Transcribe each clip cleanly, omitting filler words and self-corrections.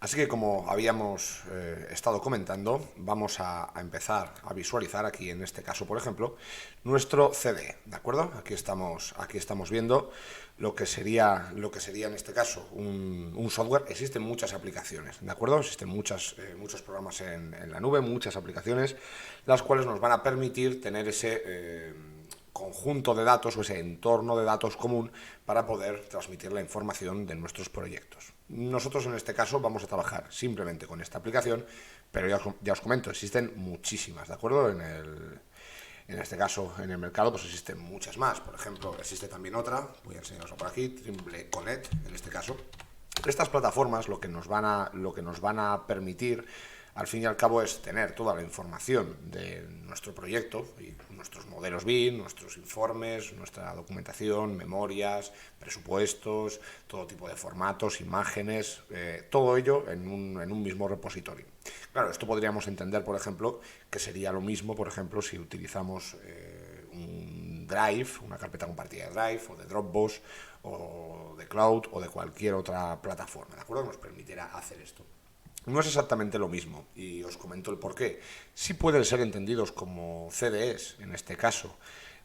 Así que como habíamos estado comentando, vamos a empezar a visualizar aquí en este caso, por ejemplo, nuestro CD, ¿de acuerdo? Aquí estamos viendo lo que sería en este caso un software. Existen muchas aplicaciones, ¿de acuerdo? Existen muchos programas en la nube, muchas aplicaciones, las cuales nos van a permitir tener ese conjunto de datos o ese entorno de datos común para poder transmitir la información de nuestros proyectos. Nosotros en este caso vamos a trabajar simplemente con esta aplicación, pero ya os comento, existen muchísimas, ¿de acuerdo? En este caso, en el mercado, pues existen muchas más. Por ejemplo, existe también otra, voy a enseñarosla por aquí, Trimble Connect, en este caso. Estas plataformas lo que nos van a permitir, al fin y al cabo, es tener toda la información de nuestro proyecto, y nuestros modelos BIM, nuestros informes, nuestra documentación, memorias, presupuestos, todo tipo de formatos, imágenes, todo ello en un mismo repositorio. Claro, esto podríamos entender, por ejemplo, que sería lo mismo, por ejemplo, si utilizamos un Drive, una carpeta compartida de Drive o de Dropbox o de Cloud o de cualquier otra plataforma, ¿de acuerdo? Nos permitirá hacer esto. No es exactamente lo mismo, y os comento el porqué. Sí pueden ser entendidos como CDEs, en este caso,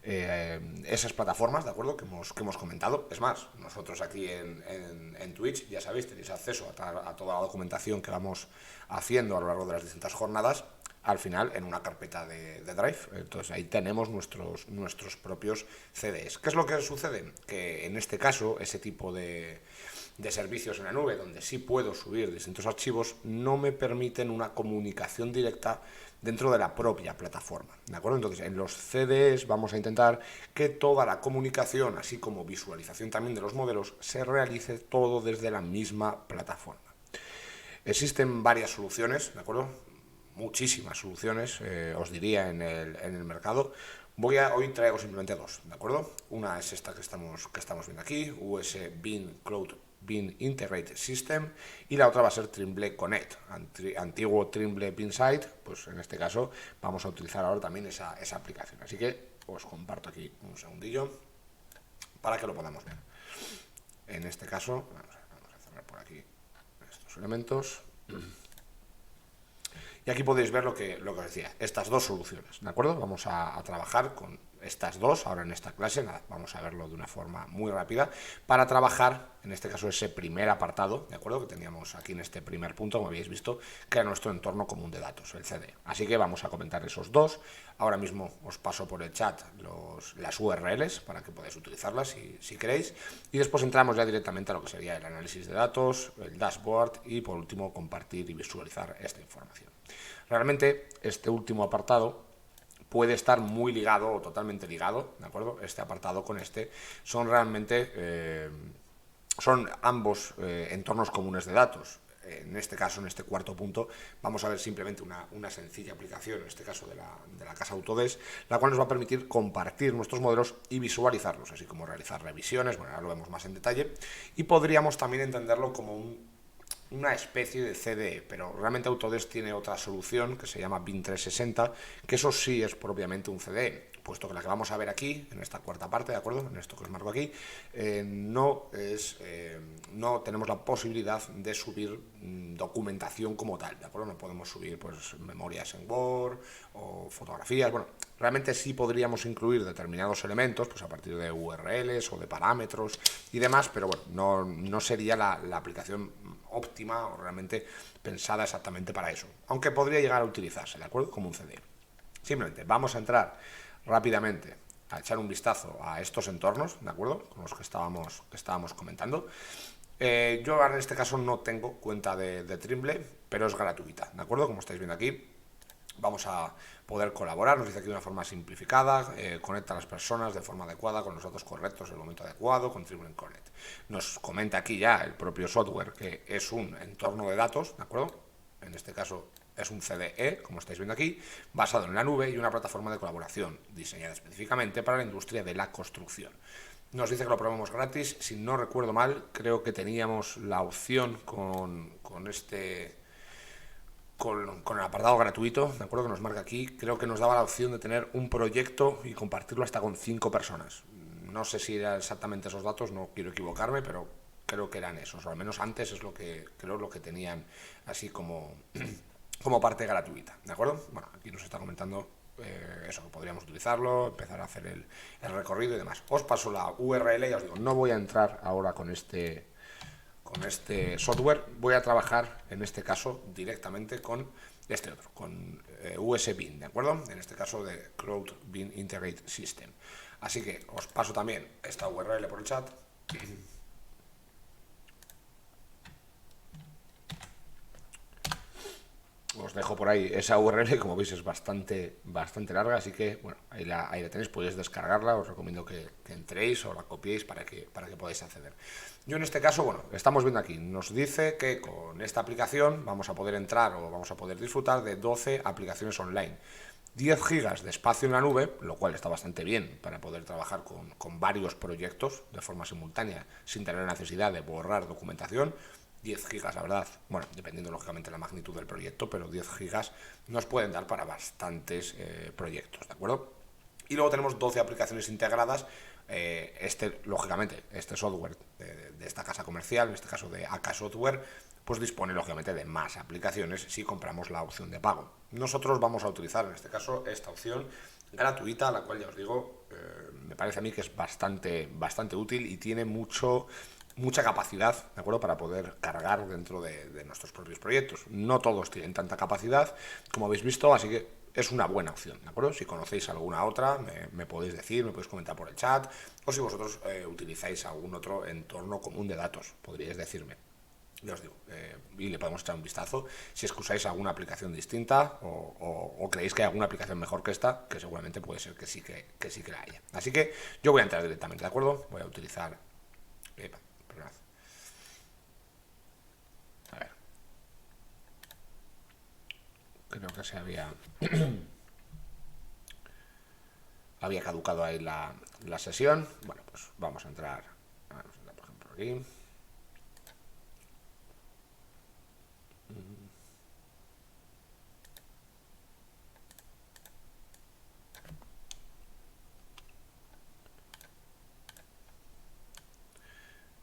esas plataformas, ¿de acuerdo?, que hemos comentado. Es más, nosotros aquí en Twitch, ya sabéis, tenéis acceso a toda la documentación que vamos haciendo a lo largo de las distintas jornadas, al final en una carpeta de Drive. Entonces ahí tenemos nuestros propios CDs. ¿Qué es lo que sucede? Que en este caso, ese tipo de servicios en la nube, donde sí puedo subir distintos archivos, no me permiten una comunicación directa dentro de la propia plataforma, ¿de acuerdo? Entonces, en los CDs vamos a intentar que toda la comunicación, así como visualización también de los modelos, se realice todo desde la misma plataforma. Existen varias soluciones, ¿de acuerdo? Muchísimas soluciones, os diría, en el mercado. Hoy traigo simplemente dos, ¿de acuerdo? Una es esta que estamos viendo aquí, US BIM Cloud BIM Integrated System, y la otra va a ser Trimble Connect, antiguo Trimble BIM Site. Pues en este caso vamos a utilizar ahora también esa aplicación. Así que os comparto aquí un segundillo para que lo podamos ver. En este caso, vamos a cerrar por aquí estos elementos. Y aquí podéis ver lo que os decía, estas dos soluciones, ¿de acuerdo? Vamos a trabajar con estas dos ahora en esta clase. Nada, vamos a verlo de una forma muy rápida para trabajar, en este caso, ese primer apartado, ¿de acuerdo?, que teníamos aquí en este primer punto, como habéis visto, que era nuestro entorno común de datos, el CD. Así que vamos a comentar esos dos. Ahora mismo os paso por el chat las URLs para que podáis utilizarlas si queréis, y después entramos ya directamente a lo que sería el análisis de datos, el dashboard y, por último, compartir y visualizar esta información. Realmente este último apartado puede estar muy ligado o totalmente ligado, ¿de acuerdo? Este apartado con este son realmente son ambos entornos comunes de datos. En este caso, en este cuarto punto, vamos a ver simplemente una sencilla aplicación, en este caso de la casa Autodesk, la cual nos va a permitir compartir nuestros modelos y visualizarlos, así como realizar revisiones. Bueno, ahora lo vemos más en detalle, y podríamos también entenderlo como una especie de CDE, pero realmente Autodesk tiene otra solución que se llama BIM 360, que eso sí es propiamente un CDE, puesto que la que vamos a ver aquí, en esta cuarta parte, ¿de acuerdo?, en esto que os marco aquí, no tenemos la posibilidad de subir documentación como tal, ¿de acuerdo? No podemos subir, pues, memorias en Word o fotografías. Bueno, realmente sí podríamos incluir determinados elementos, pues a partir de URLs o de parámetros y demás, pero bueno, no sería la aplicación óptima o realmente pensada exactamente para eso, aunque podría llegar a utilizarse, ¿de acuerdo?, como un CD. Simplemente vamos a entrar rápidamente a echar un vistazo a estos entornos, ¿de acuerdo?, con los que estábamos comentando. Yo ahora en este caso no tengo cuenta de Trimble, pero es gratuita, ¿de acuerdo? Como estáis viendo aquí, vamos a poder colaborar, nos dice aquí de una forma simplificada, conecta a las personas de forma adecuada con los datos correctos en el momento adecuado, con Trimble Connect. Nos comenta aquí ya el propio software que es un entorno de datos, ¿de acuerdo? En este caso es un CDE, como estáis viendo aquí, basado en la nube y una plataforma de colaboración diseñada específicamente para la industria de la construcción. Nos dice que lo probemos gratis. Si no recuerdo mal, creo que teníamos la opción con el apartado gratuito, ¿de acuerdo?, que nos marca aquí, creo que nos daba la opción de tener un proyecto y compartirlo hasta con 5 personas. No sé si eran exactamente esos datos, no quiero equivocarme, pero creo que eran esos, o al menos antes es lo que creo lo que tenían así como, como parte gratuita, ¿de acuerdo? Bueno, aquí nos está comentando eso, que podríamos utilizarlo, empezar a hacer el recorrido y demás. Os paso la URL, ya os digo, no voy a entrar ahora con este software, voy a trabajar en este caso directamente con este otro, con USBin, ¿de acuerdo? En este caso de Cloud Bin Integrate System. Así que os paso también esta URL por el chat. Os dejo por ahí esa URL, como veis es bastante larga, así que bueno, ahí la tenéis, podéis descargarla, os recomiendo que entréis o la copiéis para que podáis acceder. Yo en este caso, bueno, estamos viendo aquí, nos dice que con esta aplicación vamos a poder entrar o vamos a poder disfrutar de 12 aplicaciones online. 10 gigas de espacio en la nube, lo cual está bastante bien para poder trabajar con varios proyectos de forma simultánea sin tener necesidad de borrar documentación. 10 gigas, la verdad, bueno, dependiendo lógicamente de la magnitud del proyecto, pero 10 gigas nos pueden dar para bastantes proyectos, ¿de acuerdo? Y luego tenemos 12 aplicaciones integradas. Lógicamente, este software de esta casa comercial, en este caso de AK Software, pues dispone lógicamente de más aplicaciones si compramos la opción de pago. Nosotros vamos a utilizar en este caso esta opción gratuita, la cual ya os digo, me parece a mí que es bastante útil y tiene mucha capacidad, ¿de acuerdo?, para poder cargar dentro de nuestros propios proyectos. No todos tienen tanta capacidad, como habéis visto, así que es una buena opción, ¿de acuerdo? Si conocéis alguna otra, me podéis decir, me podéis comentar por el chat, o si vosotros utilizáis algún otro entorno común de datos, podríais decirme. Ya os digo, y le podemos echar un vistazo si es que usáis alguna aplicación distinta o creéis que hay alguna aplicación mejor que esta, que seguramente puede ser que sí que la haya. Así que yo voy a entrar directamente, ¿de acuerdo? Voy a utilizar... A ver. Creo que se había caducado ahí la sesión. Bueno, pues vamos a entrar por ejemplo aquí.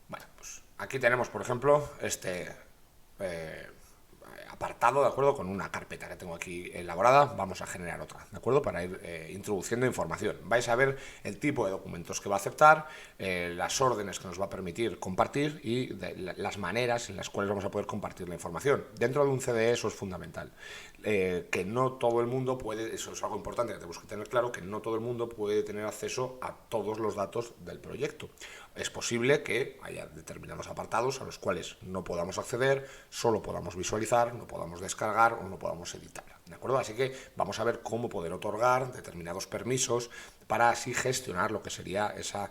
Bueno, pues aquí tenemos, por ejemplo, este apartado, ¿de acuerdo? Con una carpeta que tengo aquí elaborada, vamos a generar otra, ¿de acuerdo? Para ir introduciendo información. Vais a ver el tipo de documentos que va a aceptar, las órdenes que nos va a permitir compartir y las maneras en las cuales vamos a poder compartir la información. Dentro de un CDE eso es fundamental. Que no todo el mundo puede, eso es algo importante que tenemos que tener claro, que no todo el mundo puede tener acceso a todos los datos del proyecto. Es posible que haya determinados apartados a los cuales no podamos acceder, solo podamos visualizar, no podamos descargar o no podamos editar, ¿de acuerdo? Así que vamos a ver cómo poder otorgar determinados permisos para así gestionar lo que sería esa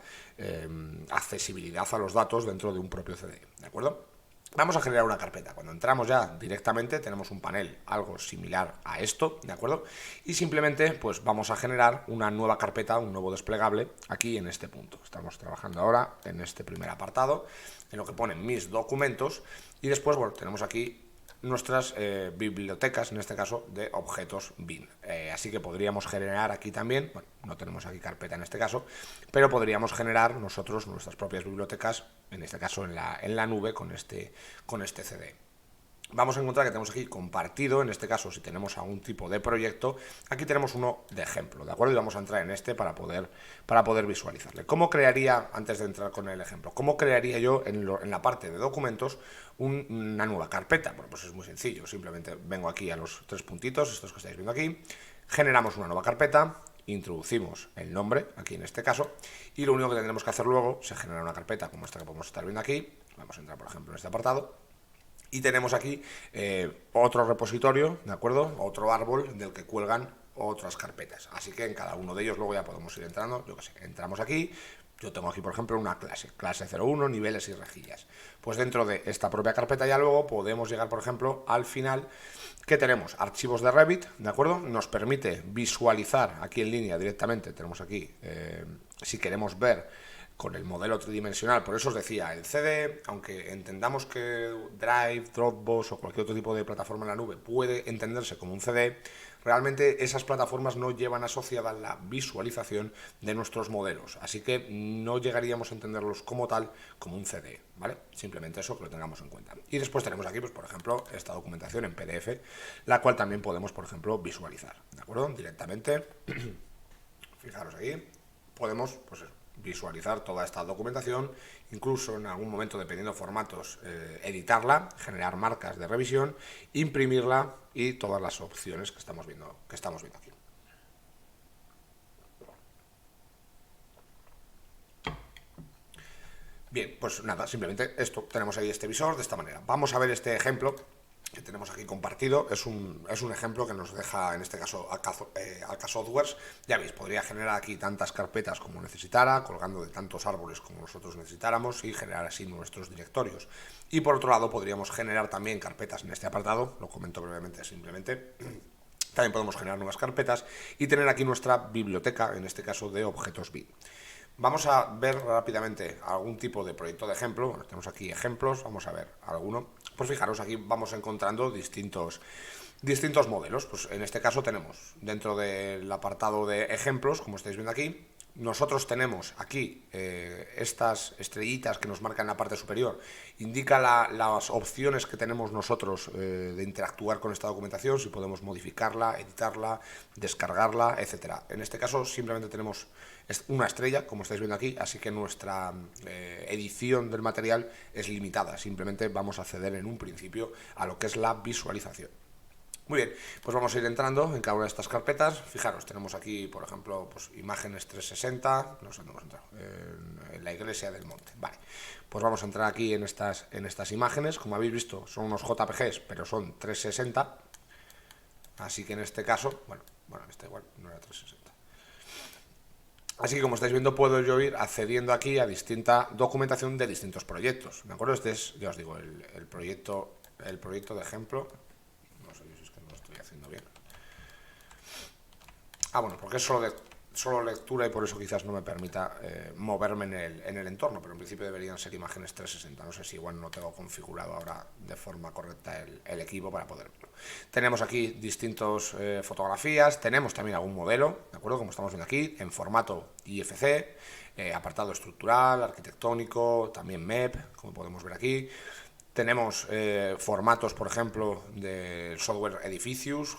accesibilidad a los datos dentro de un propio CDE, ¿de acuerdo? Vamos a generar una carpeta. Cuando entramos ya directamente tenemos un panel algo similar a esto, ¿de acuerdo? Y simplemente pues vamos a generar una nueva carpeta, un nuevo desplegable aquí en este punto. Estamos trabajando ahora en este primer apartado, en lo que pone mis documentos y después, bueno, tenemos aquí nuestras bibliotecas, en este caso de objetos bin. Así que podríamos generar aquí también, bueno, no tenemos aquí carpeta en este caso, pero podríamos generar nosotros nuestras propias bibliotecas, en este caso en la nube con este CD. Vamos a encontrar que tenemos aquí compartido, en este caso si tenemos algún tipo de proyecto, aquí tenemos uno de ejemplo, ¿de acuerdo? Y vamos a entrar en este para poder visualizarle. ¿Cómo crearía, antes de entrar con el ejemplo, cómo crearía yo en la parte de documentos una nueva carpeta? Bueno, pues es muy sencillo, simplemente vengo aquí a los tres puntitos, estos que estáis viendo aquí, generamos una nueva carpeta, introducimos el nombre, aquí en este caso, y lo único que tendremos que hacer luego es generar una carpeta como esta que podemos estar viendo aquí. Vamos a entrar por ejemplo en este apartado. Y tenemos aquí otro repositorio, ¿de acuerdo? Otro árbol del que cuelgan otras carpetas. Así que en cada uno de ellos luego ya podemos ir entrando, yo qué sé, entramos aquí. Yo tengo aquí, por ejemplo, una clase 01, niveles y rejillas. Pues dentro de esta propia carpeta ya luego podemos llegar, por ejemplo, al final, que tenemos archivos de Revit, ¿de acuerdo? Nos permite visualizar aquí en línea directamente, tenemos aquí, si queremos ver con el modelo tridimensional. Por eso os decía, el CD, aunque entendamos que Drive, Dropbox o cualquier otro tipo de plataforma en la nube puede entenderse como un CD, realmente esas plataformas no llevan asociada la visualización de nuestros modelos, así que no llegaríamos a entenderlos como tal, como un CD, ¿vale? Simplemente eso, que lo tengamos en cuenta. Y después tenemos aquí, pues por ejemplo, esta documentación en PDF, la cual también podemos, por ejemplo, visualizar, ¿de acuerdo? Directamente, fijaros aquí, podemos, pues eso, visualizar toda esta documentación, incluso en algún momento, dependiendo de formatos, editarla, generar marcas de revisión, imprimirla y todas las opciones que estamos viendo aquí. Bien, pues nada, simplemente esto, tenemos ahí este visor de esta manera. Vamos a ver este ejemplo que tenemos aquí compartido. Es un ejemplo que nos deja, en este caso, Alka Softwares. Ya veis, podría generar aquí tantas carpetas como necesitara, colgando de tantos árboles como nosotros necesitáramos y generar así nuestros directorios. Y por otro lado, podríamos generar también carpetas en este apartado, lo comento brevemente simplemente. También podemos generar nuevas carpetas y tener aquí nuestra biblioteca, en este caso de objetos bin. Vamos a ver rápidamente algún tipo de proyecto de ejemplo. Bueno, tenemos aquí ejemplos, vamos a ver alguno. Pues fijaros, aquí vamos encontrando distintos modelos. Pues en este caso tenemos dentro del apartado de ejemplos, como estáis viendo aquí, nosotros tenemos aquí estas estrellitas que nos marcan en la parte superior, indica las opciones que tenemos nosotros de interactuar con esta documentación, si podemos modificarla, editarla, descargarla, etcétera. En este caso simplemente tenemos una estrella, como estáis viendo aquí, así que nuestra edición del material es limitada, simplemente vamos a acceder en un principio a lo que es la visualización. Muy bien, pues vamos a ir entrando en cada una de estas carpetas. Fijaros, tenemos aquí, por ejemplo, pues imágenes 360, no sé dónde hemos entrado, en la iglesia del monte. Vale, pues vamos a entrar aquí en estas imágenes. Como habéis visto, son unos JPGs, pero son 360. Así que en este caso, bueno, este igual no era 360. Así que como estáis viendo, puedo yo ir accediendo aquí a distinta documentación de distintos proyectos. ¿De acuerdo? Este es, ya os digo, el proyecto de ejemplo. No sé si es que no lo estoy haciendo bien. Bueno, porque es solo lectura y por eso quizás no me permita moverme en el entorno, pero en principio deberían ser imágenes 360. No sé si igual no tengo configurado ahora de forma correcta el equipo para poder verlo. Tenemos aquí distintas fotografías, tenemos también algún modelo, ¿de acuerdo? Como estamos viendo aquí, en formato IFC, apartado estructural, arquitectónico, también MEP, como podemos ver aquí. Tenemos formatos, por ejemplo, del software Edificius,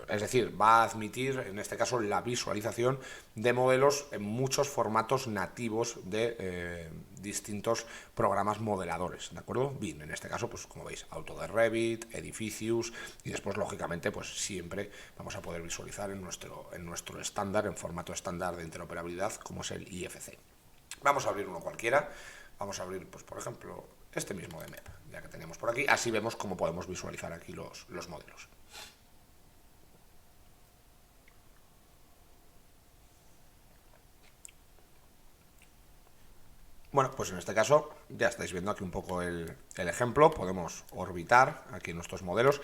es decir, va a admitir, en este caso, la visualización de modelos en muchos formatos nativos de distintos programas modeladores, ¿de acuerdo? BIM, en este caso, pues como veis, Autodesk Revit, Edificius, y después, lógicamente, pues siempre vamos a poder visualizar en nuestro estándar, en formato estándar de interoperabilidad, como es el IFC. Vamos a abrir uno cualquiera, vamos a abrir, pues por ejemplo, este mismo de MEP, ya que tenemos por aquí, así vemos cómo podemos visualizar aquí los modelos. Bueno, pues en este caso ya estáis viendo aquí un poco el ejemplo, podemos orbitar aquí nuestros modelos,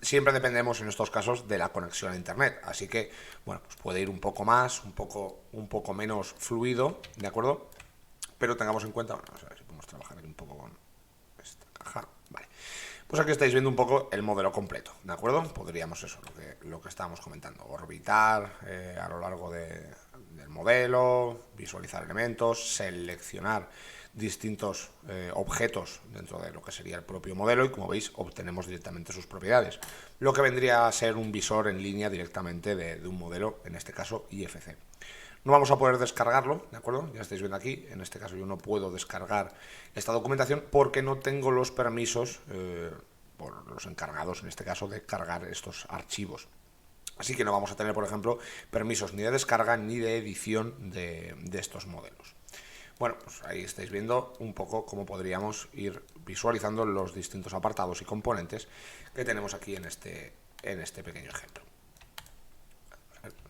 siempre dependemos en estos casos de la conexión a internet, así que bueno, pues puede ir un poco más, un poco menos fluido, ¿de acuerdo? Pero tengamos en cuenta, bueno, vamos a ver si podemos trabajar aquí un poco con esta caja, vale. Pues aquí estáis viendo un poco el modelo completo, ¿de acuerdo? Podríamos eso, lo que estábamos comentando, orbitar a lo largo del modelo, visualizar elementos, seleccionar distintos objetos dentro de lo que sería el propio modelo y, como veis, obtenemos directamente sus propiedades. Lo que vendría a ser un visor en línea directamente de un modelo, en este caso IFC. No vamos a poder descargarlo, ¿de acuerdo? Ya estáis viendo aquí, en este caso yo no puedo descargar esta documentación porque no tengo los permisos por los encargados, en este caso, de cargar estos archivos. Así que no vamos a tener, por ejemplo, permisos ni de descarga ni de edición de estos modelos. Bueno, pues ahí estáis viendo un poco cómo podríamos ir visualizando los distintos apartados y componentes que tenemos aquí en este pequeño ejemplo.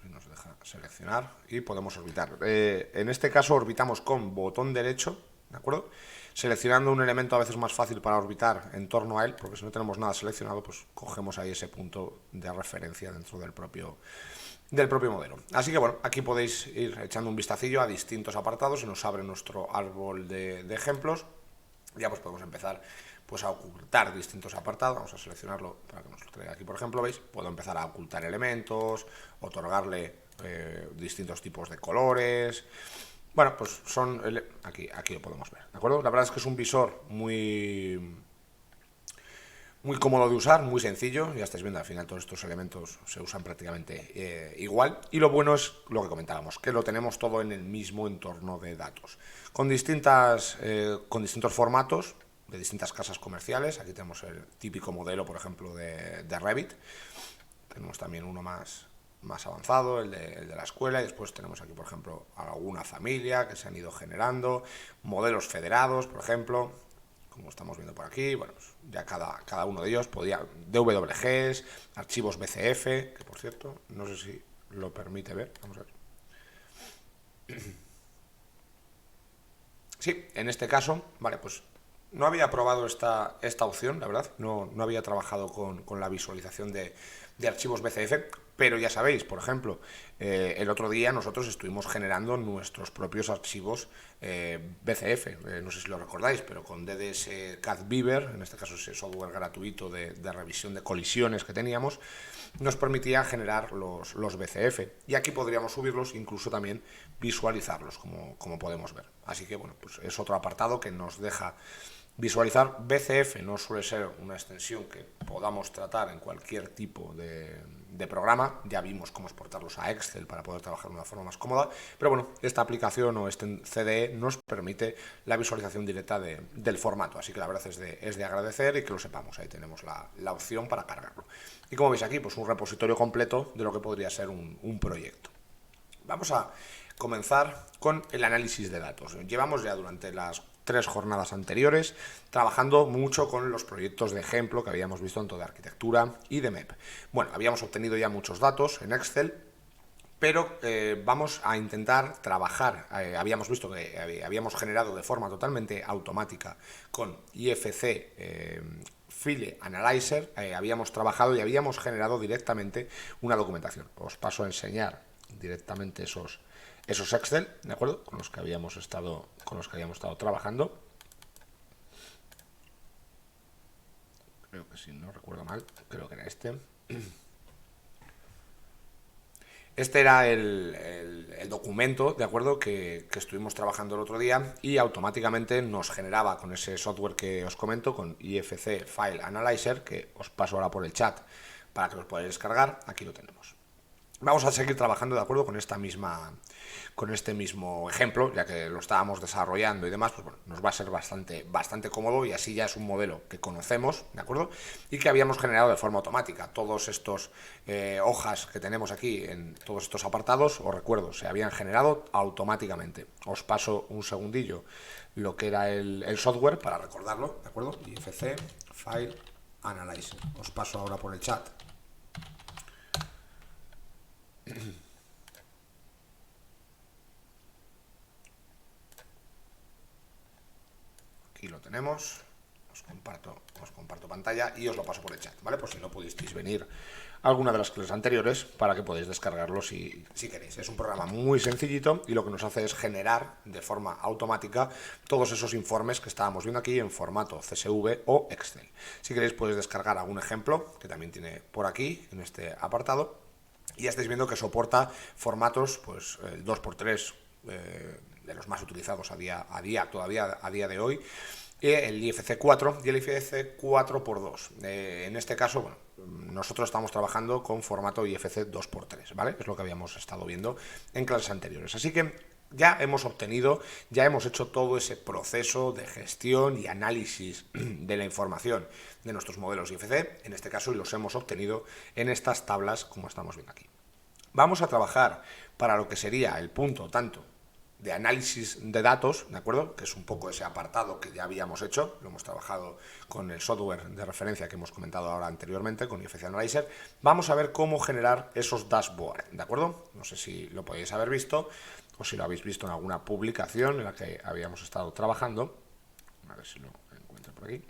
Nos deja seleccionar y podemos orbitar. En este caso orbitamos con botón derecho, ¿de acuerdo? Seleccionando un elemento a veces más fácil para orbitar en torno a él, porque si no tenemos nada seleccionado, pues cogemos ahí ese punto de referencia dentro del propio modelo. Así que bueno, aquí podéis ir echando un vistacillo a distintos apartados y nos abre nuestro árbol de ejemplos. Ya pues podemos empezar pues a ocultar distintos apartados. Vamos a seleccionarlo para que nos lo traiga aquí, por ejemplo, ¿veis? Puedo empezar a ocultar elementos, otorgarle distintos tipos de colores. Bueno, pues son... Aquí lo podemos ver, ¿de acuerdo? La verdad es que es un visor muy cómodo de usar, muy sencillo. Ya estáis viendo, al final todos estos elementos se usan prácticamente igual. Y lo bueno es lo que comentábamos, que lo tenemos todo en el mismo entorno de datos. Con distintos formatos de distintas casas comerciales. Aquí tenemos el típico modelo, por ejemplo, de Revit. Tenemos también uno más avanzado, el de la escuela, y después tenemos aquí, por ejemplo, alguna familia que se han ido generando, modelos federados, por ejemplo, como estamos viendo por aquí. Bueno, pues ya cada uno de ellos podía, DWGs, archivos BCF, que por cierto, no sé si lo permite ver, vamos a ver. Sí, en este caso, vale, pues no había probado esta opción, la verdad, no había trabajado con la visualización de archivos BCF, pero ya sabéis, por ejemplo, el otro día nosotros estuvimos generando nuestros propios archivos BCF, no sé si lo recordáis, pero con DDS CAD Beaver, en este caso ese software gratuito de revisión de colisiones que teníamos, nos permitía generar los BCF, y aquí podríamos subirlos, incluso también visualizarlos, como podemos ver. Así que bueno, pues es otro apartado que nos deja visualizar. BCF no suele ser una extensión que podamos tratar en cualquier tipo de programa. Ya vimos cómo exportarlos a Excel para poder trabajar de una forma más cómoda, pero bueno, esta aplicación o este CDE nos permite la visualización directa del formato, así que la verdad es de agradecer y que lo sepamos. Ahí tenemos la opción para cargarlo. Y como veis aquí, pues un repositorio completo de lo que podría ser un proyecto. Vamos a comenzar con el análisis de datos. Llevamos ya durante las 3 jornadas anteriores trabajando mucho con los proyectos de ejemplo que habíamos visto tanto de arquitectura y de MEP. Bueno, habíamos obtenido ya muchos datos en Excel, pero vamos a intentar trabajar. Habíamos visto que habíamos generado de forma totalmente automática con IFC File Analyzer, habíamos trabajado y habíamos generado directamente una documentación. Os paso a enseñar directamente esos Excel, ¿de acuerdo? Con los que habíamos estado trabajando. Creo que si no recuerdo mal, creo que era este. Este era el documento, ¿de acuerdo?, que estuvimos trabajando el otro día, y automáticamente nos generaba con ese software que os comento, con IFC File Analyzer, que os paso ahora por el chat para que los podáis descargar. Aquí lo tenemos. Vamos a seguir trabajando, de acuerdo, con este mismo ejemplo, ya que lo estábamos desarrollando y demás. Pues bueno, nos va a ser bastante cómodo, y así ya es un modelo que conocemos, ¿de acuerdo? Y que habíamos generado de forma automática. Todos estos hojas que tenemos aquí en todos estos apartados, os recuerdo, se habían generado automáticamente. Os paso un segundillo lo que era el software para recordarlo, ¿de acuerdo? IFC File Analyzer. Os paso ahora por el chat. Aquí lo tenemos. Os comparto pantalla y os lo paso por el chat, ¿vale? Por si no pudisteis venir a alguna de las clases anteriores, para que podáis descargarlo si queréis. Es un programa muy sencillito, y lo que nos hace es generar de forma automática todos esos informes que estábamos viendo aquí en formato CSV o Excel. Si queréis podéis descargar algún ejemplo que también tiene por aquí en este apartado. Y ya estáis viendo que soporta formatos, pues el 2x3, de los más utilizados todavía a día de hoy, el IFC 4 y el IFC 4x2. En este caso, bueno, nosotros estamos trabajando con formato IFC 2x3, ¿vale? Es lo que habíamos estado viendo en clases anteriores. Así que ya hemos hecho todo ese proceso de gestión y análisis de la información de nuestros modelos IFC, en este caso, y los hemos obtenido en estas tablas, como estamos viendo aquí. Vamos a trabajar para lo que sería el punto tanto de análisis de datos, ¿de acuerdo?, que es un poco ese apartado que ya habíamos hecho, lo hemos trabajado con el software de referencia que hemos comentado ahora anteriormente, con IFC Analyzer. Vamos a ver cómo generar esos dashboards, ¿de acuerdo? No sé si lo podéis haber visto. o si lo habéis visto en alguna publicación en la que habíamos estado trabajando. A ver si lo encuentro por aquí.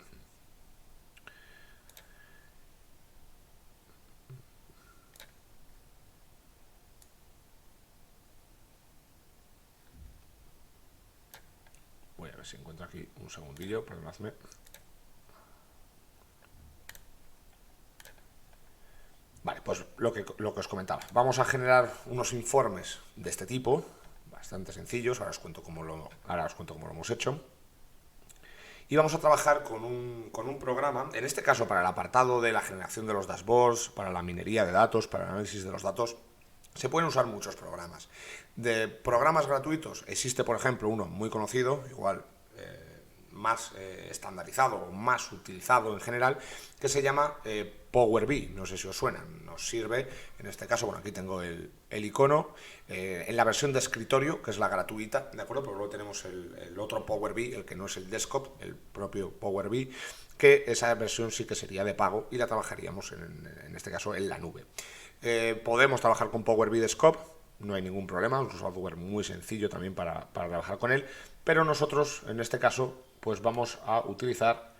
Voy a ver si encuentro aquí un segundillo, perdonadme. Vale, pues lo que os comentaba. Vamos a generar unos informes de este tipo, bastante sencillos, ahora os cuento cómo lo hemos hecho. Y vamos a trabajar con un programa, en este caso para el apartado de la generación de los dashboards, para la minería de datos, para el análisis de los datos. Se pueden usar muchos programas. De programas gratuitos existe, por ejemplo, uno muy conocido, igual más estandarizado o más utilizado en general, que se llama Power BI. No sé si os suena. Nos sirve, en este caso, bueno, aquí tengo el icono, en la versión de escritorio, que es la gratuita, ¿de acuerdo? Pero luego tenemos el otro Power BI, el que no es el desktop, el propio Power BI, que esa versión sí que sería de pago y la trabajaríamos, en este caso, en la nube. Podemos trabajar con Power BI Desktop, no hay ningún problema, es un software muy sencillo también para trabajar con él, pero nosotros, en este caso, pues vamos a utilizar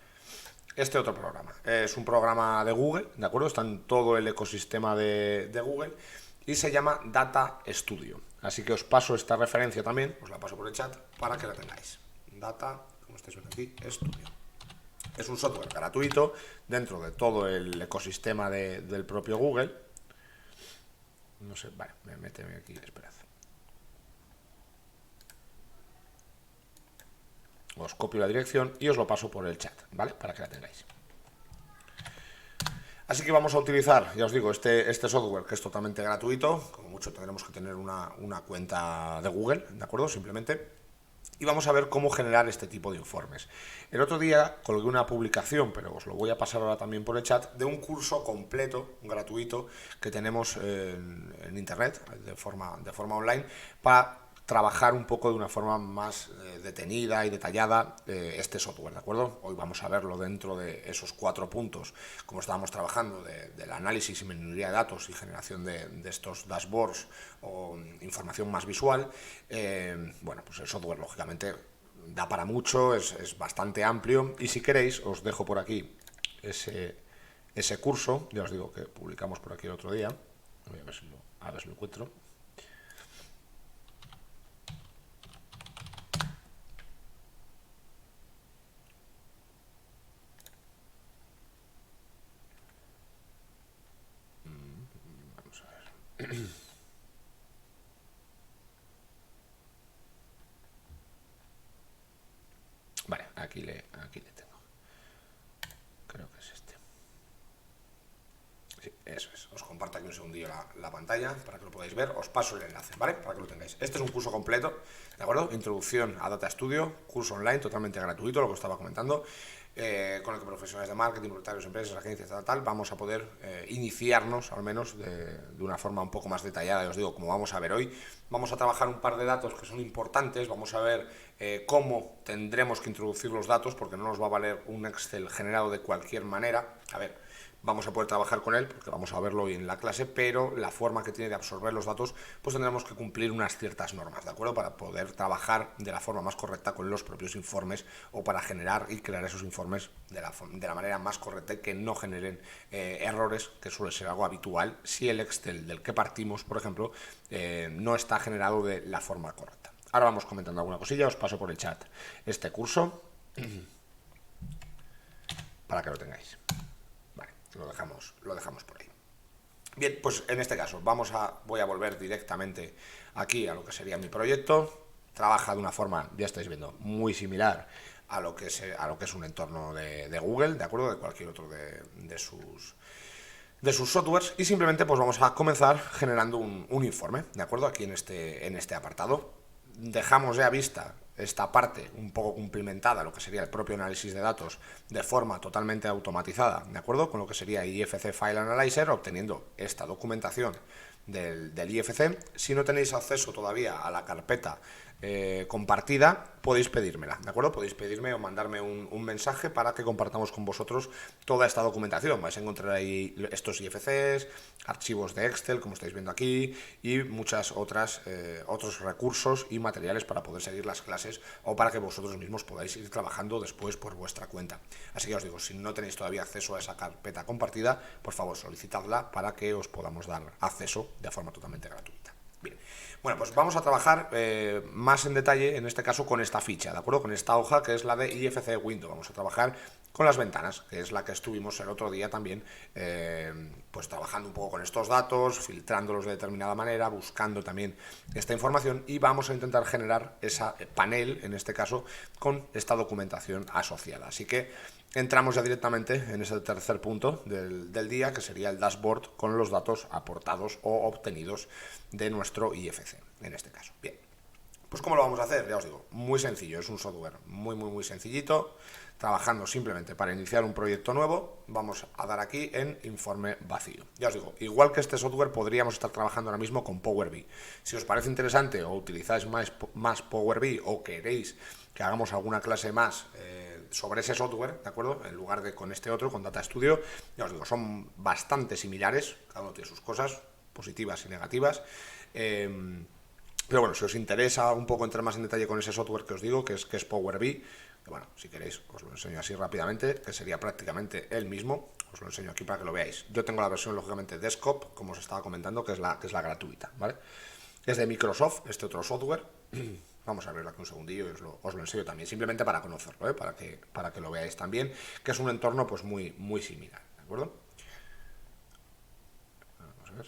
este otro programa. Es un programa de Google, ¿de acuerdo? Está en todo el ecosistema de Google y se llama Data Studio. Así que os paso esta referencia también, os la paso por el chat para que la tengáis. Data, como estáis viendo aquí, Studio. Es un software gratuito dentro de todo el ecosistema del propio Google. No sé, vale, méteme aquí, esperad. Os copio la dirección y os lo paso por el chat, ¿vale? Para que la tengáis. Así que vamos a utilizar, ya os digo, este software que es totalmente gratuito. Como mucho tendremos que tener una cuenta de Google, ¿de acuerdo? Simplemente. Y vamos a ver cómo generar este tipo de informes. El otro día colgué una publicación, pero os lo voy a pasar ahora también por el chat, de un curso completo, gratuito, que tenemos en internet, de forma online, para trabajar un poco de una forma más detenida y detallada este software, ¿de acuerdo? Hoy vamos a verlo dentro de esos 4 puntos, como estábamos trabajando, del análisis y minería de datos y generación de estos dashboards o información más visual. Bueno, pues el software, lógicamente, da para mucho, es bastante amplio, y si queréis, os dejo por aquí ese curso, ya os digo que publicamos por aquí el otro día. Voy a ver si lo encuentro. Vale, aquí le tengo. Creo que es este. Sí, eso es. Os comparto aquí un segundillo la pantalla para que lo podáis ver. Os paso el enlace, ¿vale? Para que lo tengáis. Este es un curso completo, ¿de acuerdo? Introducción a Data Studio, curso online totalmente gratuito, lo que os estaba comentando, con el que profesionales de marketing, voluntarios, empresas, agencias, tal, vamos a poder iniciarnos, al menos, de una forma un poco más detallada. Ya os digo, como vamos a ver hoy, vamos a trabajar un par de datos que son importantes. Vamos a ver cómo tendremos que introducir los datos, porque no nos va a valer un Excel generado de cualquier manera. A ver, vamos a poder trabajar con él, porque vamos a verlo hoy en la clase, pero la forma que tiene de absorber los datos, pues tendremos que cumplir unas ciertas normas, ¿de acuerdo? Para poder trabajar de la forma más correcta con los propios informes, o para generar y crear esos informes de la manera más correcta y que no generen errores, que suele ser algo habitual si el Excel del que partimos, por ejemplo, no está generado de la forma correcta. Ahora vamos comentando alguna cosilla, os paso por el chat este curso para que lo tengáis. Lo dejamos por ahí. Bien, pues en este caso voy a volver directamente aquí a lo que sería mi proyecto. Trabaja de una forma, ya estáis viendo, muy similar a lo que es un entorno de Google, ¿de acuerdo? De cualquier otro de sus softwares, y simplemente pues vamos a comenzar generando un informe, ¿de acuerdo? Aquí en este apartado. Dejamos ya vista esta parte un poco cumplimentada, lo que sería el propio análisis de datos, de forma totalmente automatizada, ¿de acuerdo? Con lo que sería IFC File Analyzer, obteniendo esta documentación del IFC. Si no tenéis acceso todavía a la carpeta compartida, podéis pedírmela, ¿de acuerdo? Podéis pedirme o mandarme un mensaje para que compartamos con vosotros toda esta documentación. Vais a encontrar ahí estos IFCs, archivos de Excel, como estáis viendo aquí, y muchas otros recursos y materiales para poder seguir las clases o para que vosotros mismos podáis ir trabajando después por vuestra cuenta. Así que os digo, si no tenéis todavía acceso a esa carpeta compartida, por favor solicitadla para que os podamos dar acceso de forma totalmente gratuita. Bien, bueno, pues vamos a trabajar más en detalle, en este caso, con esta ficha, ¿de acuerdo? Con esta hoja que es la de IFC Window. Vamos a trabajar con las ventanas, que es la que estuvimos el otro día también, pues trabajando un poco con estos datos, filtrándolos de determinada manera, buscando también esta información, y vamos a intentar generar esa panel, en este caso, con esta documentación asociada. Así que entramos ya directamente en ese tercer punto del día, que sería el dashboard con los datos aportados o obtenidos de nuestro IFC, en este caso. Bien, pues ¿cómo lo vamos a hacer? Ya os digo, muy sencillo, es un software muy sencillito, trabajando simplemente para iniciar un proyecto nuevo. Vamos a dar aquí en informe vacío. Ya os digo, igual que este software, podríamos estar trabajando ahora mismo con Power BI. Si os parece interesante o utilizáis más Power BI o queréis que hagamos alguna clase más sobre ese software, ¿de acuerdo? En lugar de con este otro, con Data Studio, ya os digo, son bastante similares, cada uno tiene sus cosas, positivas y negativas. Pero bueno, si os interesa un poco entrar más en detalle con ese software que os digo, que es Power BI, que bueno, si queréis os lo enseño así rápidamente, que sería prácticamente el mismo. Os lo enseño aquí para que lo veáis. Yo tengo la versión, lógicamente, desktop, como os estaba comentando, que es la gratuita, ¿vale? Es de Microsoft, este otro software. Vamos a verlo aquí un segundillo y os lo enseño también, simplemente para conocerlo, ¿eh? para que lo veáis también, que es un entorno pues muy similar, ¿de acuerdo? Vamos a ver.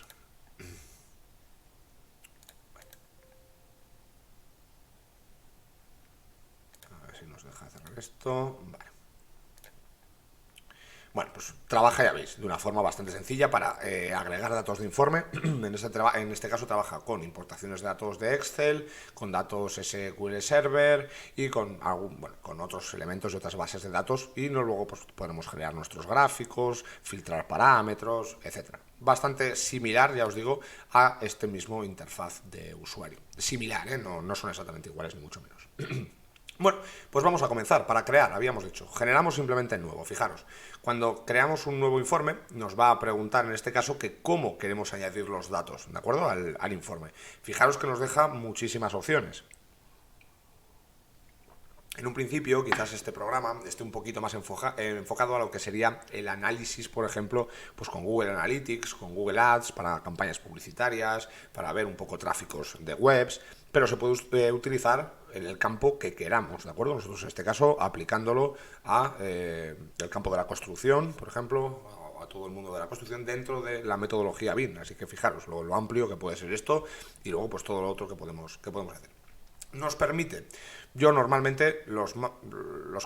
A ver si nos deja cerrar esto. Vale. Bueno, pues trabaja, ya veis, de una forma bastante sencilla para agregar datos de informe. En este caso trabaja con importaciones de datos de Excel, con datos SQL Server y con otros elementos de otras bases de datos, y luego pues, podemos generar nuestros gráficos, filtrar parámetros, etcétera. Bastante similar, ya os digo, a este mismo interfaz de usuario. Similar, ¿eh? No son exactamente iguales, ni mucho menos. Bueno, pues vamos a comenzar. Para crear, habíamos dicho, generamos simplemente nuevo. Fijaros, cuando creamos un nuevo informe, nos va a preguntar en este caso que cómo queremos añadir los datos, ¿de acuerdo? Al informe. Fijaros que nos deja muchísimas opciones. En un principio, quizás este programa esté un poquito más enfocado a lo que sería el análisis, por ejemplo, pues con Google Analytics, con Google Ads, para campañas publicitarias, para ver un poco tráficos de webs, pero se puede utilizar en el campo que queramos, ¿de acuerdo? Nosotros en este caso aplicándolo a el campo de la construcción, por ejemplo, a todo el mundo de la construcción dentro de la metodología BIM. Así que fijaros lo amplio que puede ser esto y luego pues todo lo otro que podemos hacer. Nos permite, yo normalmente los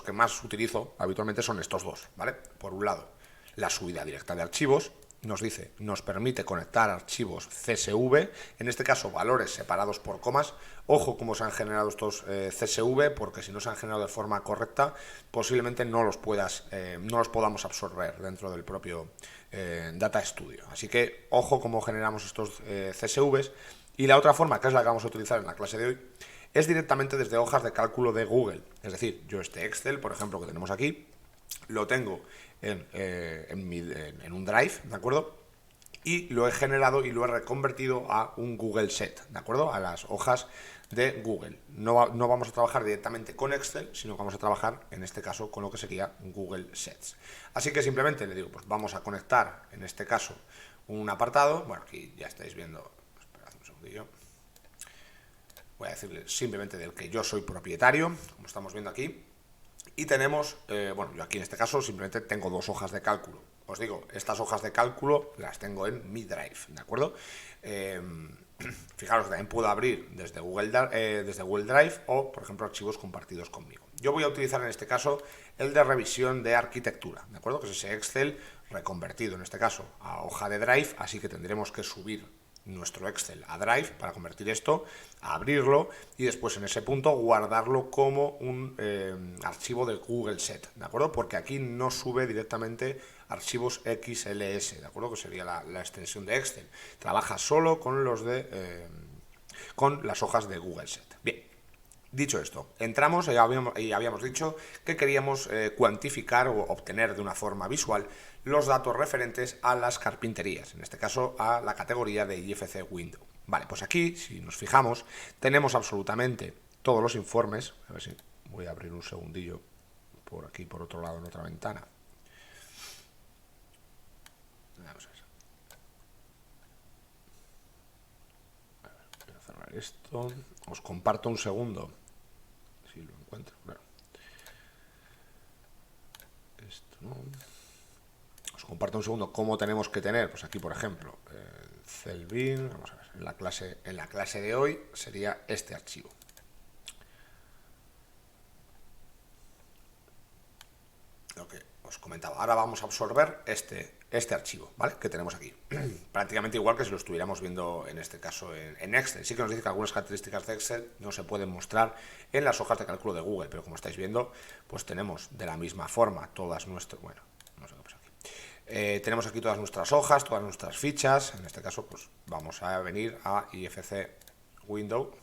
que más utilizo habitualmente son estos dos, ¿vale? Por un lado, la subida directa de archivos, nos permite conectar archivos CSV, en este caso valores separados por comas. Ojo cómo se han generado estos CSV, porque si no se han generado de forma correcta, posiblemente no los podamos absorber dentro del propio Data Studio. Así que ojo cómo generamos estos CSVs. Y la otra forma, que es la que vamos a utilizar en la clase de hoy, es directamente desde hojas de cálculo de Google. Es decir, yo este Excel, por ejemplo, que tenemos aquí, lo tengo en un Drive, ¿de acuerdo? Y lo he generado y lo he reconvertido a un Google Sheet, ¿de acuerdo? A las hojas de Google. No vamos a trabajar directamente con Excel, sino que vamos a trabajar, en este caso, con lo que sería Google Sheets. Así que simplemente le digo, pues vamos a conectar, en este caso, un apartado. Bueno, aquí ya estáis viendo, esperad un segundillo. Voy a decirle simplemente del que yo soy propietario, como estamos viendo aquí. Y tenemos, bueno, yo aquí en este caso simplemente tengo dos hojas de cálculo. Os digo, estas hojas de cálculo las tengo en mi Drive, ¿de acuerdo? Fijaros, también puedo abrir desde Google Drive o, por ejemplo, archivos compartidos conmigo. Yo voy a utilizar en este caso el de revisión de arquitectura, ¿de acuerdo? Que es ese Excel reconvertido, en este caso, a hoja de Drive, así que tendremos que subir nuestro Excel a Drive para convertir esto, a abrirlo y después en ese punto guardarlo como un archivo de Google Sheet, ¿de acuerdo? Porque aquí no sube directamente archivos XLS, ¿de acuerdo? Que sería la extensión de Excel. Trabaja solo con con las hojas de Google Sheet. Bien, Dicho esto, entramos y habíamos dicho que queríamos cuantificar o obtener de una forma visual los datos referentes a las carpinterías, en este caso a la categoría de IFC Window. Vale, pues aquí, si nos fijamos, tenemos absolutamente todos los informes. A ver si voy a abrir un segundillo por aquí, por otro lado, en otra ventana. Vamos a ver. Voy a cerrar esto. Os comparto un segundo. Si lo encuentro, claro. Esto no. Os comparto un segundo cómo tenemos que tener, pues aquí por ejemplo, Celbin, vamos a ver, en la clase de hoy sería este archivo. Lo que os comentaba, ahora vamos a absorber este archivo, ¿vale? Que tenemos aquí. Prácticamente igual que si lo estuviéramos viendo en este caso en Excel. Sí que nos dice que algunas características de Excel no se pueden mostrar en las hojas de cálculo de Google, pero como estáis viendo, pues tenemos de la misma forma todas nuestras, bueno, no sé qué pasa aquí. Tenemos aquí todas nuestras hojas, todas nuestras fichas. En este caso, pues vamos a venir a IFC Window,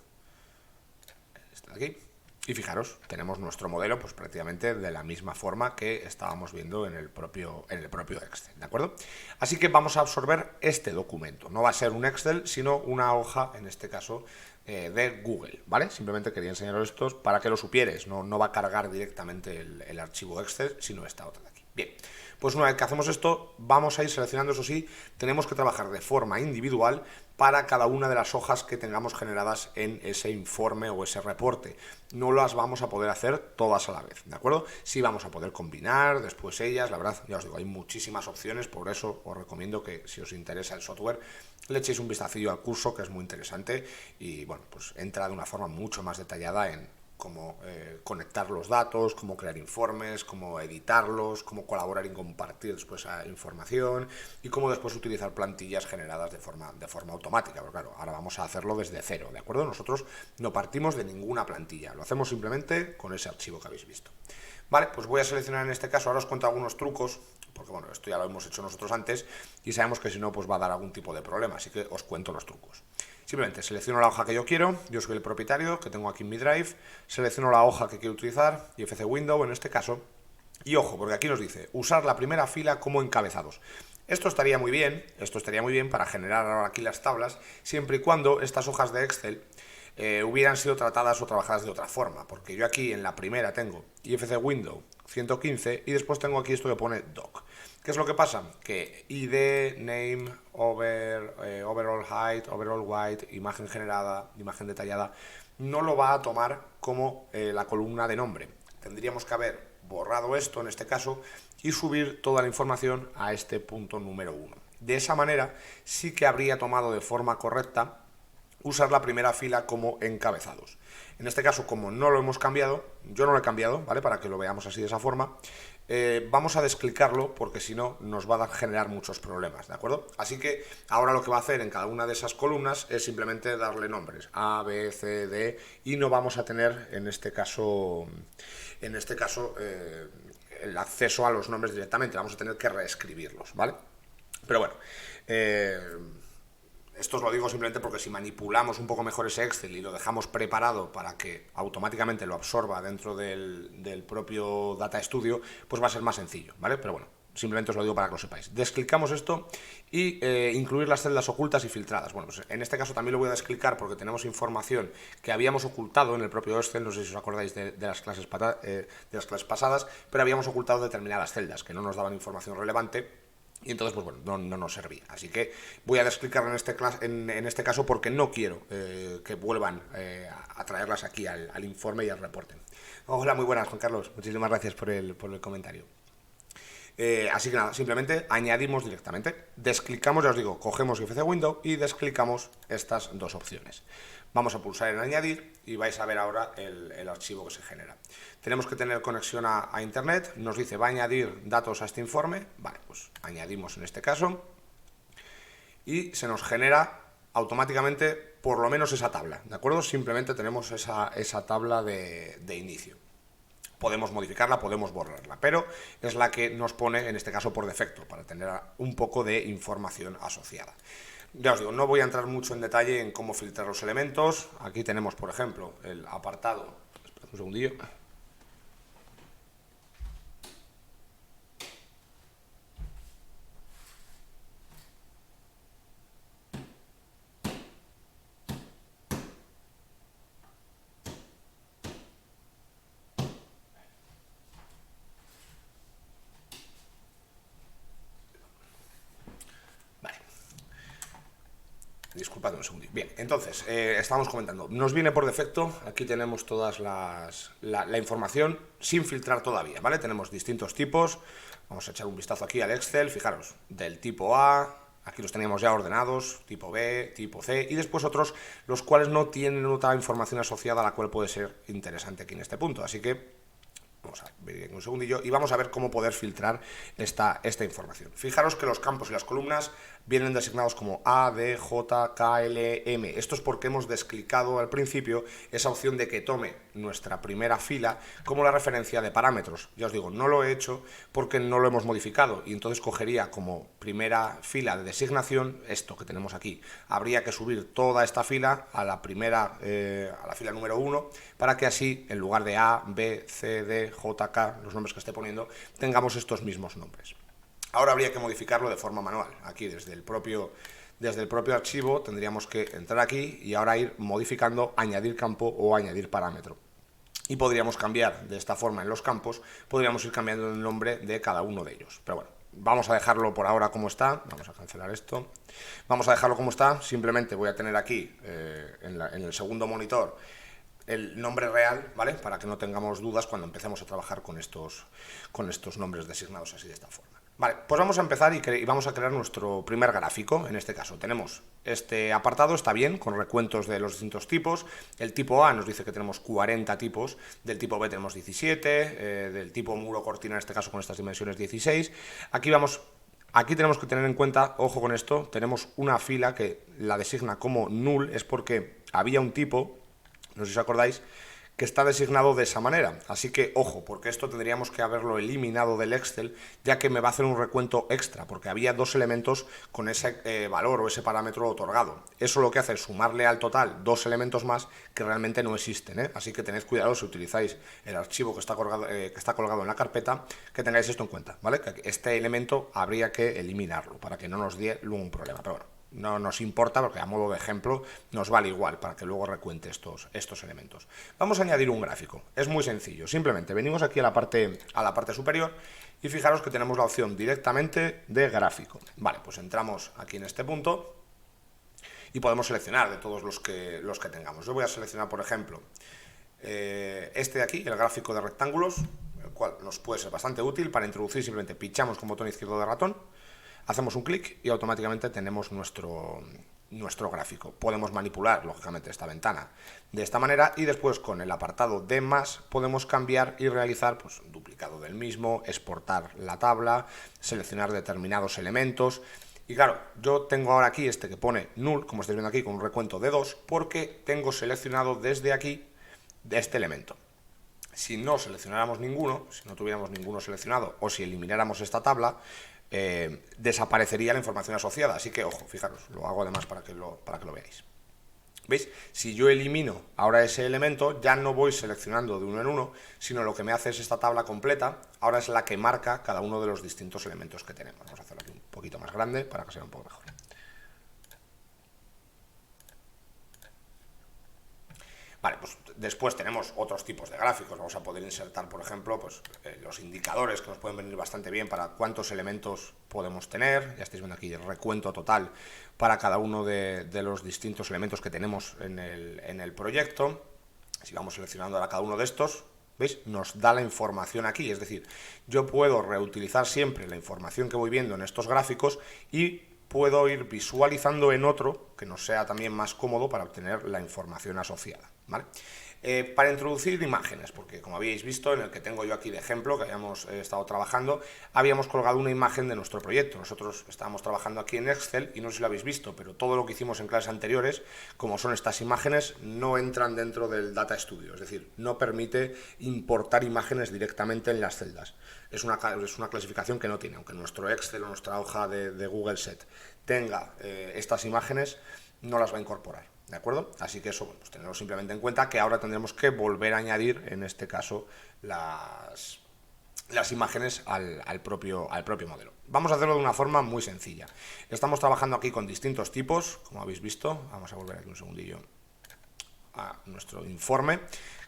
este de aquí. Y fijaros, tenemos nuestro modelo pues prácticamente de la misma forma que estábamos viendo en el propio Excel, ¿de acuerdo? Así que vamos a absorber este documento. No va a ser un Excel, sino una hoja, en este caso, de Google, ¿vale? Simplemente quería enseñaros esto para que lo supierais. No va a cargar directamente el archivo Excel, sino esta otra de aquí. Bien, pues una vez que hacemos esto, vamos a ir seleccionando, eso sí, tenemos que trabajar de forma individual para cada una de las hojas que tengamos generadas en ese informe o ese reporte. No las vamos a poder hacer todas a la vez, ¿de acuerdo? Sí vamos a poder combinar después ellas, la verdad, ya os digo, hay muchísimas opciones, por eso os recomiendo que si os interesa el software, le echéis un vistacillo al curso, que es muy interesante y, bueno, pues entra de una forma mucho más detallada en cómo conectar los datos, cómo crear informes, cómo editarlos, cómo colaborar y compartir después esa información y cómo después utilizar plantillas generadas de forma automática. Porque claro, ahora vamos a hacerlo desde cero, ¿de acuerdo? Nosotros no partimos de ninguna plantilla, lo hacemos simplemente con ese archivo que habéis visto. Vale, pues voy a seleccionar en este caso, ahora os cuento algunos trucos, porque bueno, esto ya lo hemos hecho nosotros antes y sabemos que si no pues va a dar algún tipo de problema, así que os cuento los trucos. Simplemente selecciono la hoja que yo quiero, yo soy el propietario, que tengo aquí en mi Drive, selecciono la hoja que quiero utilizar, IFC Window en este caso, y ojo, porque aquí nos dice, usar la primera fila como encabezados. Esto estaría muy bien para generar ahora aquí las tablas, siempre y cuando estas hojas de Excel hubieran sido tratadas o trabajadas de otra forma, porque yo aquí en la primera tengo IFC Window 115 y después tengo aquí esto que pone doc. ¿Qué es lo que pasa? Que ID, name, overall height, overall weight, imagen generada, imagen detallada, no lo va a tomar como la columna de nombre. Tendríamos que haber borrado esto en este caso y subir toda la información a este punto número 1. De esa manera sí que habría tomado de forma correcta usar la primera fila como encabezados. En este caso, como no lo hemos cambiado, yo no lo he cambiado, ¿vale? Para que lo veamos así de esa forma, vamos a desclicarlo porque si no nos va a generar muchos problemas, ¿de acuerdo? Así que ahora lo que va a hacer en cada una de esas columnas es simplemente darle nombres A, B, C, D y no vamos a tener en este caso el acceso a los nombres directamente, vamos a tener que reescribirlos, ¿vale? Pero bueno, esto os lo digo simplemente porque si manipulamos un poco mejor ese Excel y lo dejamos preparado para que automáticamente lo absorba dentro del propio Data Studio, pues va a ser más sencillo, ¿vale? Pero bueno, simplemente os lo digo para que lo sepáis. Desclicamos esto y incluir las celdas ocultas y filtradas. Bueno, pues en este caso también lo voy a desclicar porque tenemos información que habíamos ocultado en el propio Excel, no sé si os acordáis de las clases pasadas, pero habíamos ocultado determinadas celdas que no nos daban información relevante. Y entonces, pues bueno, no nos servía. Así que voy a desclicarlo en este caso porque no quiero que vuelvan a traerlas aquí al informe y al reporte. Hola, muy buenas, Juan Carlos. Muchísimas gracias por el comentario. Así que nada, simplemente añadimos directamente. Desclicamos, ya os digo, cogemos IFC Window y desclicamos estas dos opciones. Vamos a pulsar en añadir y vais a ver ahora el archivo que se genera. Tenemos que tener conexión a internet, nos dice va a añadir datos a este informe, vale, pues añadimos en este caso y se nos genera automáticamente por lo menos esa tabla, ¿de acuerdo? Simplemente tenemos esa tabla de inicio. Podemos modificarla, podemos borrarla, pero es la que nos pone, en este caso por defecto, para tener un poco de información asociada. Ya os digo, no voy a entrar mucho en detalle en cómo filtrar los elementos. Aquí tenemos, por ejemplo, el apartado. Esperad un segundillo. Vale. Disculpad un segundo. Bien, entonces, estábamos comentando. Nos viene por defecto, aquí tenemos todas la información sin filtrar todavía, ¿vale? Tenemos distintos tipos. Vamos a echar un vistazo aquí al Excel. Fijaros, del tipo A, aquí los teníamos ya ordenados, tipo B, tipo C, y después otros, los cuales no tienen otra información asociada a la cual puede ser interesante aquí en este punto. Así que vamos a ver un segundillo y vamos a ver cómo poder filtrar esta información. Fijaros que los campos y las columnas vienen designados como A, D, J, K, L, M. Esto es porque hemos desclicado al principio esa opción de que tome nuestra primera fila como la referencia de parámetros. Ya os digo, no lo he hecho porque no lo hemos modificado y entonces cogería como primera fila de designación esto que tenemos aquí. Habría que subir toda esta fila a la primera, a la fila número 1 para que así, en lugar de A, B, C, D, J, K, los nombres que esté poniendo, tengamos estos mismos nombres. Ahora habría que modificarlo de forma manual. Aquí desde el propio archivo tendríamos que entrar aquí y ahora ir modificando, añadir campo o añadir parámetro. Y podríamos cambiar de esta forma en los campos, podríamos ir cambiando el nombre de cada uno de ellos. Pero bueno, vamos a dejarlo por ahora como está. Vamos a cancelar esto. Vamos a dejarlo como está. Simplemente voy a tener aquí en el segundo monitor el nombre real, ¿vale? Para que no tengamos dudas cuando empecemos a trabajar con estos nombres designados así de esta forma. Vale, pues vamos a empezar y vamos a crear nuestro primer gráfico. En este caso tenemos este apartado, está bien, con recuentos de los distintos tipos. El tipo A nos dice que tenemos 40 tipos, del tipo B tenemos 17, del tipo muro cortina en este caso con estas dimensiones 16. Aquí tenemos que tener en cuenta, ojo con esto, tenemos una fila que la designa como null, es porque había un tipo, no sé si os acordáis, que está designado de esa manera. Así que, ojo, porque esto tendríamos que haberlo eliminado del Excel, ya que me va a hacer un recuento extra, porque había dos elementos con ese valor o ese parámetro otorgado. Eso lo que hace es sumarle al total dos elementos más que realmente no existen, ¿eh? Así que tened cuidado si utilizáis el archivo que está colgado en la carpeta, que tengáis esto en cuenta, ¿vale? Que este elemento habría que eliminarlo para que no nos dé luego un problema. Pero bueno, no nos importa porque a modo de ejemplo nos vale igual para que luego recuente estos elementos. Vamos a añadir un gráfico, es muy sencillo, simplemente venimos aquí a la parte superior y fijaros que tenemos la opción directamente de gráfico. Vale, pues entramos aquí en este punto y podemos seleccionar de todos los que tengamos. Yo voy a seleccionar, por ejemplo, este de aquí, el gráfico de rectángulos, el cual nos puede ser bastante útil para introducir. Simplemente pinchamos con botón izquierdo de ratón, hacemos un clic y automáticamente tenemos nuestro gráfico. Podemos manipular, lógicamente, esta ventana de esta manera y después con el apartado de más podemos cambiar y realizar pues, un duplicado del mismo, exportar la tabla, seleccionar determinados elementos. Y claro, yo tengo ahora aquí este que pone null, como estáis viendo aquí, con un recuento de 2, porque tengo seleccionado desde aquí de este elemento. Si no seleccionáramos ninguno, si no tuviéramos ninguno seleccionado o si elimináramos esta tabla, desaparecería la información asociada. Así que, ojo, fijaros, lo hago además para que lo veáis. ¿Veis? Si yo elimino ahora ese elemento, ya no voy seleccionando de uno en uno, sino lo que me hace es esta tabla completa, ahora es la que marca cada uno de los distintos elementos que tenemos. Vamos a hacerlo aquí un poquito más grande para que sea un poco mejor. Vale, pues después tenemos otros tipos de gráficos. Vamos a poder insertar, por ejemplo, pues, los indicadores que nos pueden venir bastante bien para cuántos elementos podemos tener. Ya estáis viendo aquí el recuento total para cada uno de los distintos elementos que tenemos en el proyecto. Si vamos seleccionando ahora cada uno de estos, ¿veis? Nos da la información aquí. Es decir, yo puedo reutilizar siempre la información que voy viendo en estos gráficos y puedo ir visualizando en otro que nos sea también más cómodo para obtener la información asociada, ¿vale? Para introducir imágenes, porque como habéis visto en el que tengo yo aquí de ejemplo, que habíamos estado trabajando, habíamos colgado una imagen de nuestro proyecto. Nosotros estábamos trabajando aquí en Excel y no sé si lo habéis visto, pero todo lo que hicimos en clases anteriores, como son estas imágenes, no entran dentro del Data Studio, es decir, no permite importar imágenes directamente en las celdas. Es una clasificación que no tiene, aunque nuestro Excel o nuestra hoja de Google Set tenga estas imágenes, no las va a incorporar. ¿De acuerdo? Así que eso, bueno, pues tenerlo simplemente en cuenta, que ahora tendremos que volver a añadir, en este caso, las imágenes al propio modelo. Vamos a hacerlo de una forma muy sencilla. Estamos trabajando aquí con distintos tipos, como habéis visto. Vamos a volver aquí un segundillo a nuestro informe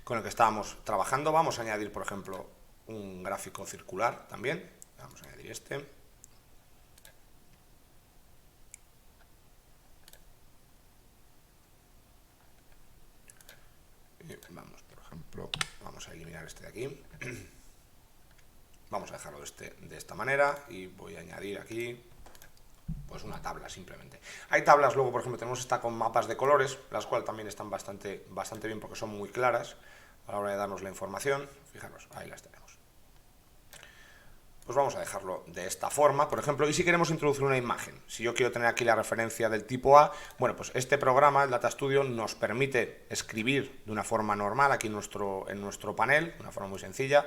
con el que estábamos trabajando. Vamos a añadir, por ejemplo, un gráfico circular también. Vamos a añadir este. Vamos, por ejemplo, vamos a eliminar este de aquí. Vamos a dejarlo de esta manera y voy a añadir aquí pues una tabla simplemente. Hay tablas, luego por ejemplo tenemos esta con mapas de colores, las cuales también están bastante bien porque son muy claras a la hora de darnos la información. Fijaros, ahí las tenemos. Pues vamos a dejarlo de esta forma, por ejemplo, y si queremos introducir una imagen, si yo quiero tener aquí la referencia del tipo A, bueno, pues este programa, el Data Studio, nos permite escribir de una forma normal aquí en nuestro panel, de una forma muy sencilla.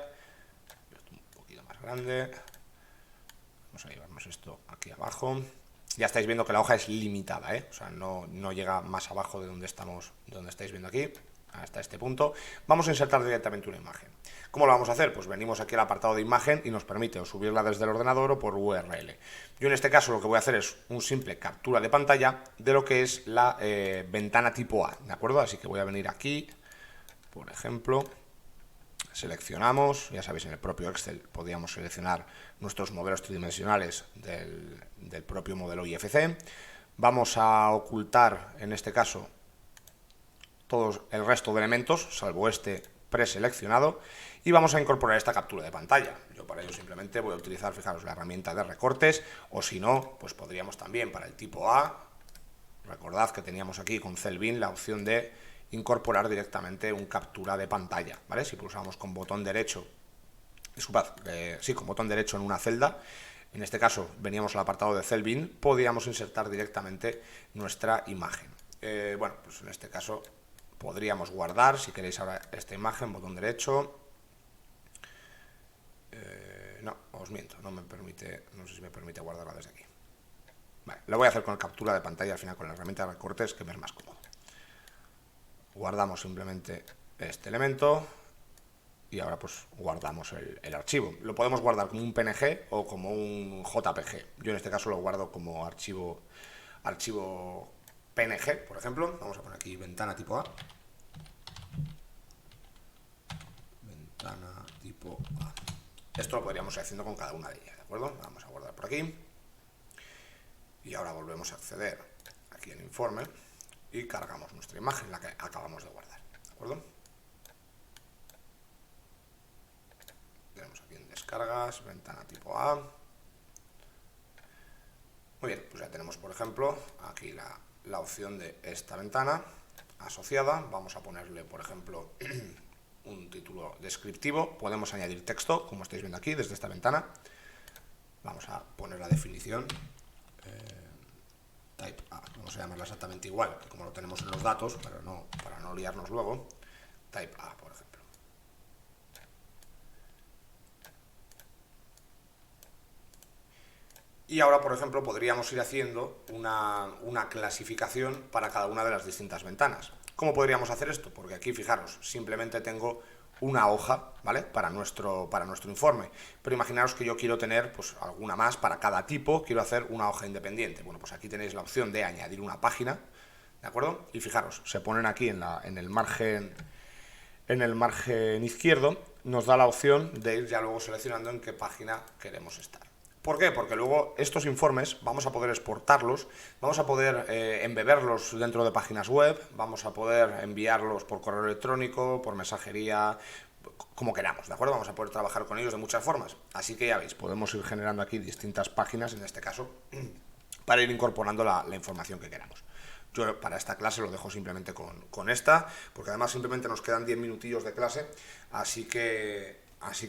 Un poquito más grande. Vamos a llevarnos esto aquí abajo. Ya estáis viendo que la hoja es limitada, ¿eh? O sea, no llega más abajo de donde estáis viendo aquí, hasta este punto. Vamos a insertar directamente una imagen. ¿Cómo lo vamos a hacer? Pues venimos aquí al apartado de imagen y nos permite o subirla desde el ordenador o por URL. Yo en este caso lo que voy a hacer es un simple captura de pantalla de lo que es la ventana tipo A, ¿de acuerdo? Así que voy a venir aquí, por ejemplo, seleccionamos, ya sabéis, en el propio Excel podíamos seleccionar nuestros modelos tridimensionales del propio modelo IFC. Vamos a ocultar, en este caso, todo el resto de elementos, salvo este preseleccionado, y vamos a incorporar esta captura de pantalla. Yo para ello simplemente voy a utilizar, fijaros, la herramienta de recortes, o si no, pues podríamos también para el tipo A, recordad que teníamos aquí con Celbin la opción de incorporar directamente un captura de pantalla, ¿vale? Si pulsamos con botón derecho, con botón derecho en una celda, en este caso veníamos al apartado de Celbin, podíamos insertar directamente nuestra imagen. Bueno, pues en este caso podríamos guardar, si queréis ahora esta imagen, botón derecho. No, os miento, no sé si me permite guardarla desde aquí. Vale, lo voy a hacer con captura de pantalla al final con la herramienta de recortes, que me es más cómodo. Guardamos simplemente este elemento y ahora pues guardamos el archivo. Lo podemos guardar como un PNG o como un JPG. Yo en este caso lo guardo como archivo PNG, por ejemplo. Vamos a poner aquí ventana tipo A. Ventana tipo A. Esto lo podríamos ir haciendo con cada una de ellas, ¿de acuerdo? Vamos a guardar por aquí. Y ahora volvemos a acceder aquí en informe y cargamos nuestra imagen, la que acabamos de guardar, ¿de acuerdo? Tenemos aquí en descargas, ventana tipo A. Muy bien, pues ya tenemos, por ejemplo, aquí la opción de esta ventana asociada. Vamos a ponerle, por ejemplo, un título descriptivo. Podemos añadir texto, como estáis viendo aquí, desde esta ventana. Vamos a poner la definición. Type A, vamos a llamarla exactamente igual que como lo tenemos en los datos, para no liarnos luego. Type A, por ejemplo. Y ahora, por ejemplo, podríamos ir haciendo una clasificación para cada una de las distintas ventanas. ¿Cómo podríamos hacer esto? Porque aquí, fijaros, simplemente tengo una hoja, ¿vale? Para nuestro informe. Pero imaginaros que yo quiero tener pues alguna más para cada tipo, quiero hacer una hoja independiente. Bueno, pues aquí tenéis la opción de añadir una página, ¿de acuerdo? Y fijaros, se ponen aquí en el margen izquierdo, nos da la opción de ir ya luego seleccionando en qué página queremos estar. ¿Por qué? Porque luego estos informes vamos a poder exportarlos, vamos a poder embeberlos dentro de páginas web, vamos a poder enviarlos por correo electrónico, por mensajería, como queramos, ¿de acuerdo? Vamos a poder trabajar con ellos de muchas formas. Así que ya veis, podemos ir generando aquí distintas páginas, en este caso, para ir incorporando la información que queramos. Yo para esta clase lo dejo simplemente con esta, porque además simplemente nos quedan 10 minutillos de clase, así que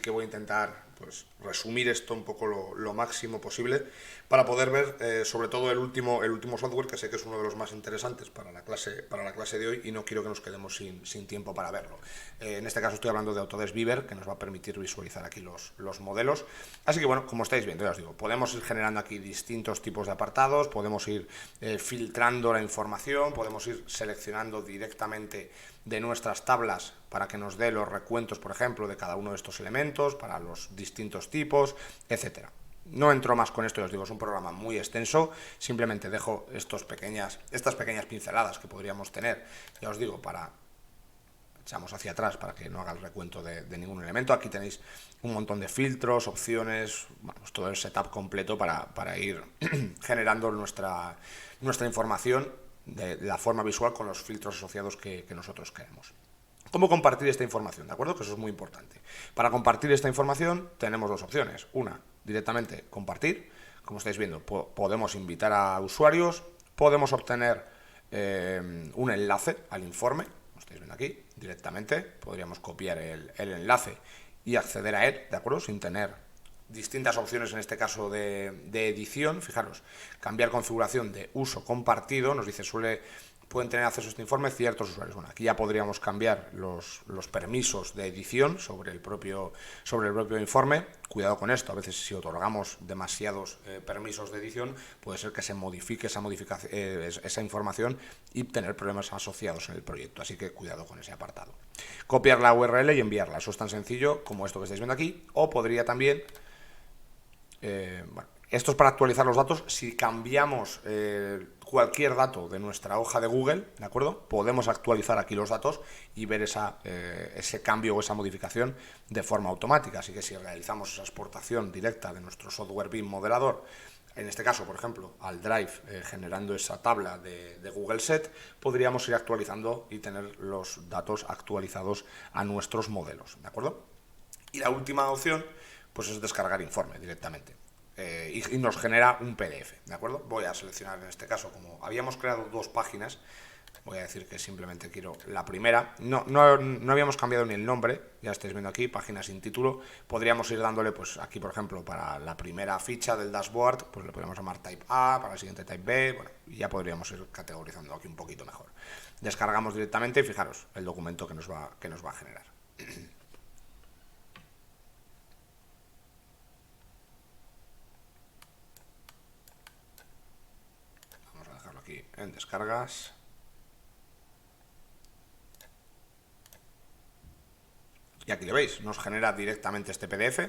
voy a intentar pues resumir esto un poco lo máximo posible para poder ver sobre todo el último software, que sé que es uno de los más interesantes para la clase de hoy, y no quiero que nos quedemos sin tiempo para verlo. En este caso estoy hablando de Autodesk Beaver, que nos va a permitir visualizar aquí los modelos. Así que bueno, como estáis viendo, ya os digo, podemos ir generando aquí distintos tipos de apartados, podemos ir filtrando la información, podemos ir seleccionando directamente de nuestras tablas para que nos dé los recuentos, por ejemplo, de cada uno de estos elementos, para los distintos tipos, etcétera. No entro más con esto, ya os digo, es un programa muy extenso, simplemente dejo estas pequeñas pinceladas que podríamos tener, ya os digo, echamos hacia atrás para que no haga el recuento de ningún elemento. Aquí tenéis un montón de filtros, opciones, bueno, pues todo el setup completo para ir generando nuestra información de la forma visual con los filtros asociados que nosotros queremos. ¿Cómo compartir esta información? ¿De acuerdo? Que eso es muy importante. Para compartir esta información tenemos dos opciones. Una, directamente compartir. Como estáis viendo, podemos invitar a usuarios, podemos obtener un enlace al informe, como estáis viendo aquí, directamente. Podríamos copiar el enlace y acceder a él, ¿de acuerdo? Sin tener distintas opciones, en este caso de edición. Fijaros, cambiar configuración de uso compartido, nos dice pueden tener acceso a este informe ciertos usuarios. Bueno, aquí ya podríamos cambiar los permisos de edición sobre el propio informe. Cuidado con esto, a veces si otorgamos demasiados permisos de edición, puede ser que se modifique esa información y tener problemas asociados en el proyecto, así que cuidado con ese apartado. Copiar la URL y enviarla, eso es tan sencillo como esto que estáis viendo aquí, o podría también... bueno, esto es para actualizar los datos. Si cambiamos cualquier dato de nuestra hoja de Google, ¿de acuerdo? Podemos actualizar aquí los datos y ver ese cambio o esa modificación de forma automática. Así que si realizamos esa exportación directa de nuestro software BIM modelador, en este caso, por ejemplo, al Drive, generando esa tabla de Google Set, podríamos ir actualizando y tener los datos actualizados a nuestros modelos, ¿de acuerdo? Y la última opción, pues es descargar informe directamente. Y nos genera un PDF, ¿de acuerdo? Voy a seleccionar en este caso, como habíamos creado dos páginas, voy a decir que simplemente quiero la primera. No habíamos cambiado ni el nombre, ya estáis viendo aquí, página sin título. Podríamos ir dándole, pues aquí por ejemplo, para la primera ficha del dashboard, pues le podríamos llamar Type A, para la siguiente Type B, bueno, y ya podríamos ir categorizando aquí un poquito mejor. Descargamos directamente y fijaros el documento que nos va a generar. Aquí en descargas. Y aquí lo veis, nos genera directamente este PDF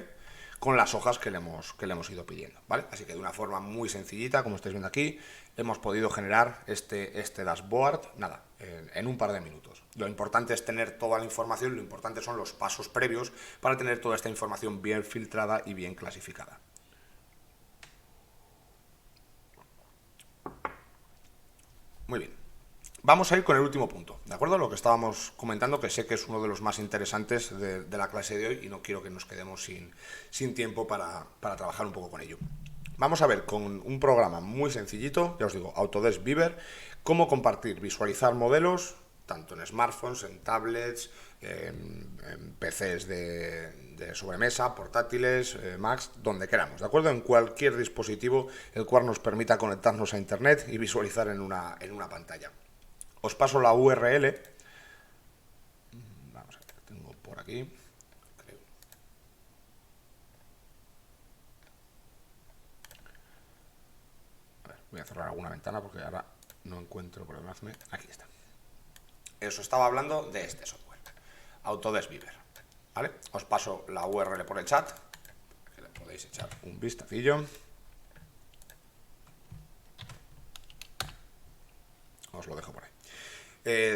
con las hojas que le hemos ido pidiendo, ¿vale? Así que de una forma muy sencillita, como estáis viendo aquí, hemos podido generar este dashboard, nada, en un par de minutos. Lo importante es tener toda la información, lo importante son los pasos previos para tener toda esta información bien filtrada y bien clasificada. Muy bien. Vamos a ir con el último punto, ¿de acuerdo? Lo que estábamos comentando, que sé que es uno de los más interesantes de la clase de hoy y no quiero que nos quedemos sin tiempo para trabajar un poco con ello. Vamos a ver con un programa muy sencillito, ya os digo, Autodesk Beaver, cómo compartir, visualizar modelos, tanto en smartphones, en tablets, en PCs de sobremesa, portátiles, Macs, donde queramos, ¿de acuerdo? En cualquier dispositivo el cual nos permita conectarnos a Internet y visualizar en una pantalla. Os paso la URL. Vamos a ver, tengo por aquí. Creo. A ver, voy a cerrar alguna ventana porque ahora no encuentro por dónde hacerme. Aquí está. Os estaba hablando de este software, Autodesk Beaver, ¿vale? Os paso la URL por el chat, que le podéis echar un vistacillo. Os lo dejo por ahí.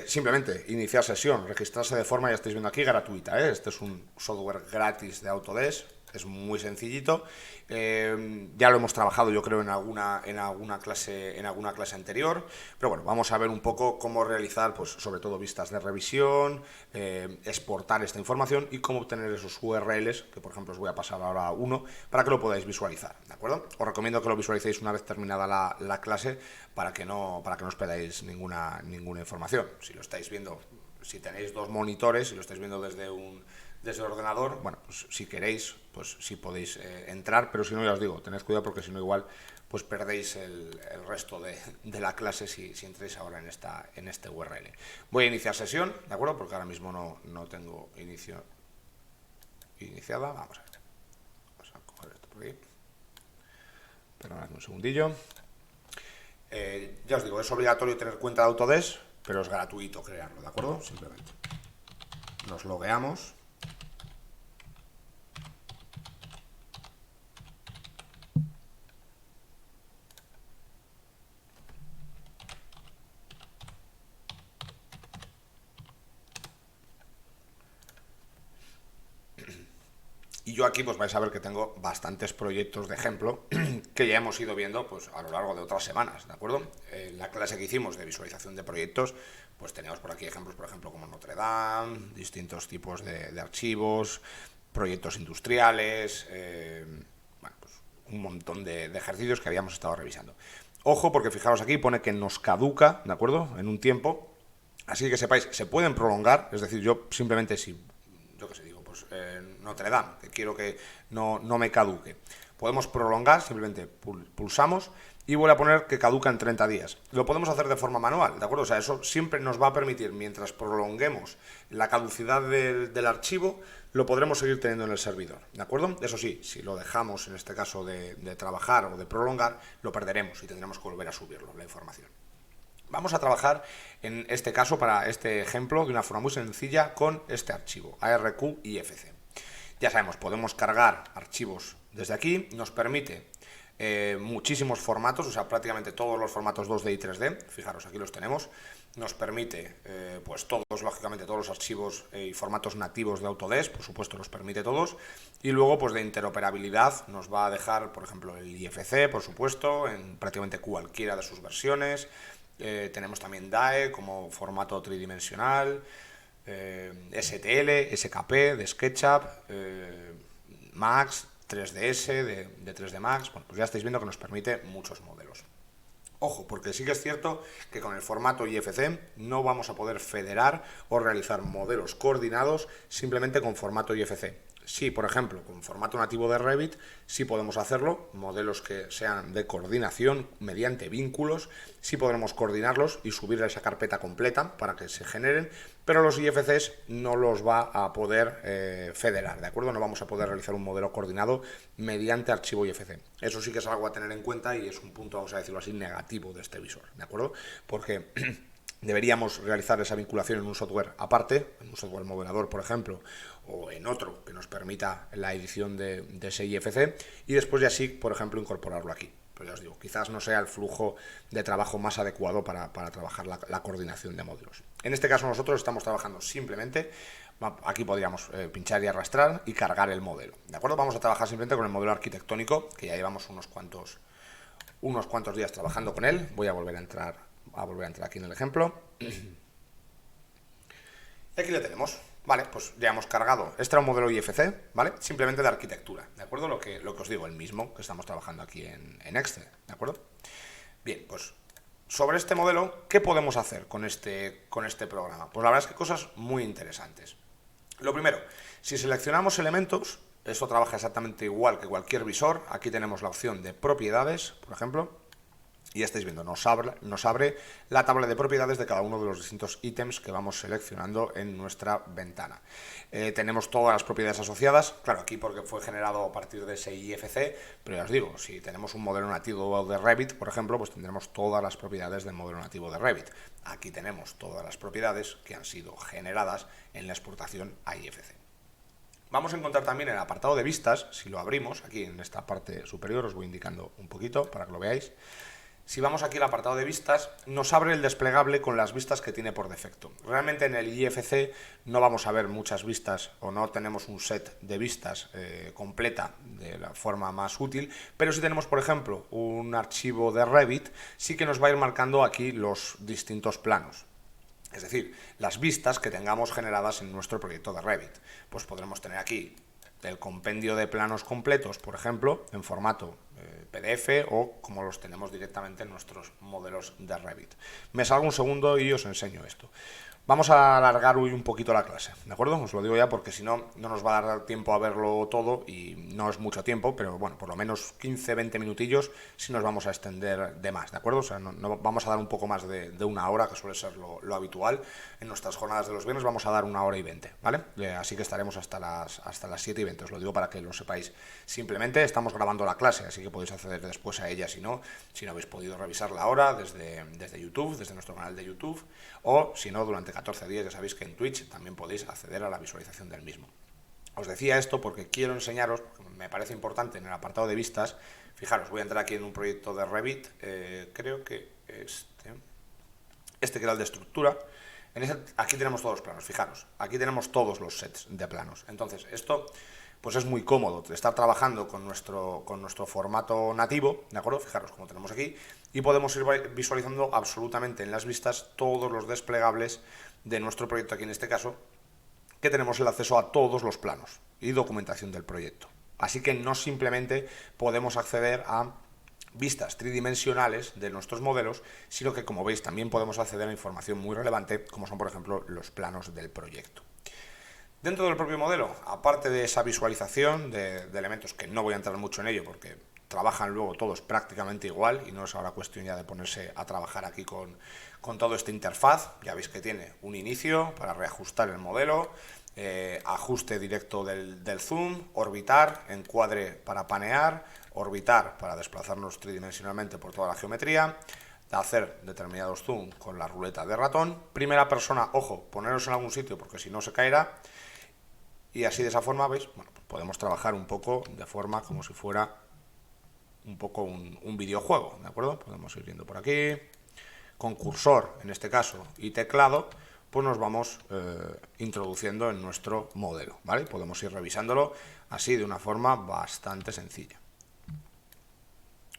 Simplemente iniciar sesión, registrarse de forma, ya estáis viendo aquí, gratuita, ¿eh? Este es un software gratis de Autodesk, Es muy sencillito. Ya lo hemos trabajado, yo creo, en alguna clase anterior. Pero bueno, vamos a ver un poco cómo realizar, pues, sobre todo vistas de revisión, exportar esta información y cómo obtener esos URLs, que por ejemplo os voy a pasar ahora uno, para que lo podáis visualizar, ¿de acuerdo? Os recomiendo que lo visualicéis una vez terminada la clase para que no os perdáis ninguna información. Si lo estáis viendo, si tenéis dos monitores y lo estáis viendo desde el ordenador, bueno, pues si queréis, pues sí podéis entrar, pero si no, ya os digo, tened cuidado porque si no igual pues perdéis el resto de la clase si entréis ahora en este URL. Voy a iniciar sesión, ¿de acuerdo? Porque ahora mismo no tengo iniciada. Vamos a ver. Vamos a coger esto por aquí. Perdonadme un segundillo. Ya os digo, es obligatorio tener cuenta de Autodesk, pero es gratuito crearlo, ¿de acuerdo? Simplemente nos logueamos. Y yo aquí pues vais a ver que tengo bastantes proyectos de ejemplo que ya hemos ido viendo pues a lo largo de otras semanas, ¿de acuerdo? En la clase que hicimos de visualización de proyectos, pues teníamos por aquí ejemplos, por ejemplo, como Notre Dame, distintos tipos de archivos, proyectos industriales, bueno, pues un montón de ejercicios que habíamos estado revisando. Ojo, porque fijaros aquí, pone que nos caduca, ¿de acuerdo? En un tiempo, así que sepáis, se pueden prolongar, es decir, yo simplemente si, yo qué sé, digo, pues Notre Dame, que quiero que no me caduque. Podemos prolongar, simplemente pulsamos y vuelve a poner que caduca en 30 días. Lo podemos hacer de forma manual, ¿de acuerdo? O sea, eso siempre nos va a permitir, mientras prolonguemos la caducidad del archivo, lo podremos seguir teniendo en el servidor, ¿de acuerdo? Eso sí, si lo dejamos, en este caso, de trabajar o de prolongar, lo perderemos y tendremos que volver a subirlo, la información. Vamos a trabajar en este caso, para este ejemplo, de una forma muy sencilla con este archivo, ARQIFC. Ya sabemos, podemos cargar archivos desde aquí, nos permite muchísimos formatos, o sea, prácticamente todos los formatos 2D y 3D, fijaros, aquí los tenemos, nos permite, pues todos, lógicamente, todos los archivos y formatos nativos de Autodesk, por supuesto, los permite todos, y luego, pues de interoperabilidad, nos va a dejar, por ejemplo, el IFC, por supuesto, en prácticamente cualquiera de sus versiones. Tenemos también DAE como formato tridimensional, STL, SKP de SketchUp, Max, 3ds de 3D Max. Bueno, pues ya estáis viendo que nos permite muchos modelos. Ojo, porque sí que es cierto que con el formato IFC no vamos a poder federar o realizar modelos coordinados simplemente con formato IFC. Sí, por ejemplo, con formato nativo de Revit, sí podemos hacerlo, modelos que sean de coordinación mediante vínculos, sí podremos coordinarlos y subir a esa carpeta completa para que se generen, pero los IFCs no los va a poder federar, ¿de acuerdo? No vamos a poder realizar un modelo coordinado mediante archivo IFC. Eso sí que es algo a tener en cuenta y es un punto, vamos a decirlo así, negativo de este visor, ¿de acuerdo? Porque deberíamos realizar esa vinculación en un software aparte, en un software modelador, por ejemplo, o en otro que nos permita la edición de ese IFC, y después ya sí, por ejemplo, incorporarlo aquí. Pero ya os digo, quizás no sea el flujo de trabajo más adecuado para trabajar la coordinación de modelos. En este caso nosotros estamos trabajando simplemente, aquí podríamos pinchar y arrastrar y cargar el modelo, ¿de acuerdo? Vamos a trabajar simplemente con el modelo arquitectónico, que ya llevamos unos cuantos días trabajando con él. Voy a volver a entrar aquí en el ejemplo. Y aquí le tenemos. Vale, pues ya hemos cargado. Este era un modelo IFC, ¿vale? Simplemente de arquitectura, ¿de acuerdo? Lo que os digo, el mismo que estamos trabajando aquí en Excel, ¿de acuerdo? Bien, pues sobre este modelo, ¿qué podemos hacer con este programa? Pues la verdad es que cosas muy interesantes. Lo primero, si seleccionamos elementos, eso trabaja exactamente igual que cualquier visor. Aquí tenemos la opción de propiedades, por ejemplo, y ya estáis viendo, nos abre la tabla de propiedades de cada uno de los distintos ítems que vamos seleccionando en nuestra ventana. Tenemos todas las propiedades asociadas, claro, aquí porque fue generado a partir de ese IFC, pero ya os digo, si tenemos un modelo nativo de Revit, por ejemplo, pues tendremos todas las propiedades del modelo nativo de Revit. Aquí tenemos todas las propiedades que han sido generadas en la exportación a IFC. Vamos a encontrar también en el apartado de vistas, si lo abrimos, aquí en esta parte superior os voy indicando un poquito para que lo veáis. Si vamos aquí al apartado de vistas, nos abre el desplegable con las vistas que tiene por defecto. Realmente en el IFC no vamos a ver muchas vistas o no tenemos un set de vistas completa de la forma más útil, pero si tenemos, por ejemplo, un archivo de Revit, sí que nos va a ir marcando aquí los distintos planos. Es decir, las vistas que tengamos generadas en nuestro proyecto de Revit. Pues podremos tener aquí el compendio de planos completos, por ejemplo, en formato PDF o como los tenemos directamente en nuestros modelos de Revit. Me salgo un segundo y os enseño esto. Vamos a alargar hoy un poquito la clase, ¿de acuerdo? Os lo digo ya porque si no, no nos va a dar tiempo a verlo todo y no es mucho tiempo, pero bueno, por lo menos 15-20 minutillos si nos vamos a extender de más, ¿de acuerdo? O sea, no vamos a dar un poco más de una hora, que suele ser lo habitual. En nuestras jornadas de los viernes vamos a dar 1 hora y 20, ¿vale? Así que estaremos hasta las 7:20, os lo digo para que lo sepáis. Simplemente estamos grabando la clase, así que podéis acceder después a ella si no habéis podido revisarla ahora desde YouTube, desde nuestro canal de YouTube, o si no, durante 14 días ya sabéis que en Twitch también podéis acceder a la visualización del mismo. Os decía esto porque quiero enseñaros, porque me parece importante en el apartado de vistas. Fijaros, voy a entrar aquí en un proyecto de Revit, creo que este que era el de estructura. Aquí tenemos todos los planos, fijaros, aquí tenemos todos los sets de planos. Entonces, esto pues es muy cómodo estar trabajando con nuestro formato nativo, ¿de acuerdo? Fijaros como tenemos aquí, y podemos ir visualizando absolutamente en las vistas todos los desplegables de nuestro proyecto, aquí en este caso, que tenemos el acceso a todos los planos y documentación del proyecto. Así que no simplemente podemos acceder a vistas tridimensionales de nuestros modelos, sino que, como veis, también podemos acceder a información muy relevante, como son, por ejemplo, los planos del proyecto. Dentro del propio modelo, aparte de esa visualización de elementos, que no voy a entrar mucho en ello porque trabajan luego todos prácticamente igual y no es ahora cuestión ya de ponerse a trabajar aquí con todo esta interfaz. Ya veis que tiene un inicio para reajustar el modelo, ajuste directo del zoom, orbitar, encuadre para panear, orbitar para desplazarnos tridimensionalmente por toda la geometría, hacer determinados zoom con la ruleta de ratón, primera persona, ojo, poneros en algún sitio porque si no se caerá. Y así de esa forma, ¿veis? Bueno, pues podemos trabajar un poco de forma como si fuera un poco un videojuego, ¿de acuerdo? Podemos ir viendo por aquí, con cursor en este caso y teclado, pues nos vamos introduciendo en nuestro modelo, ¿vale? Podemos ir revisándolo así de una forma bastante sencilla,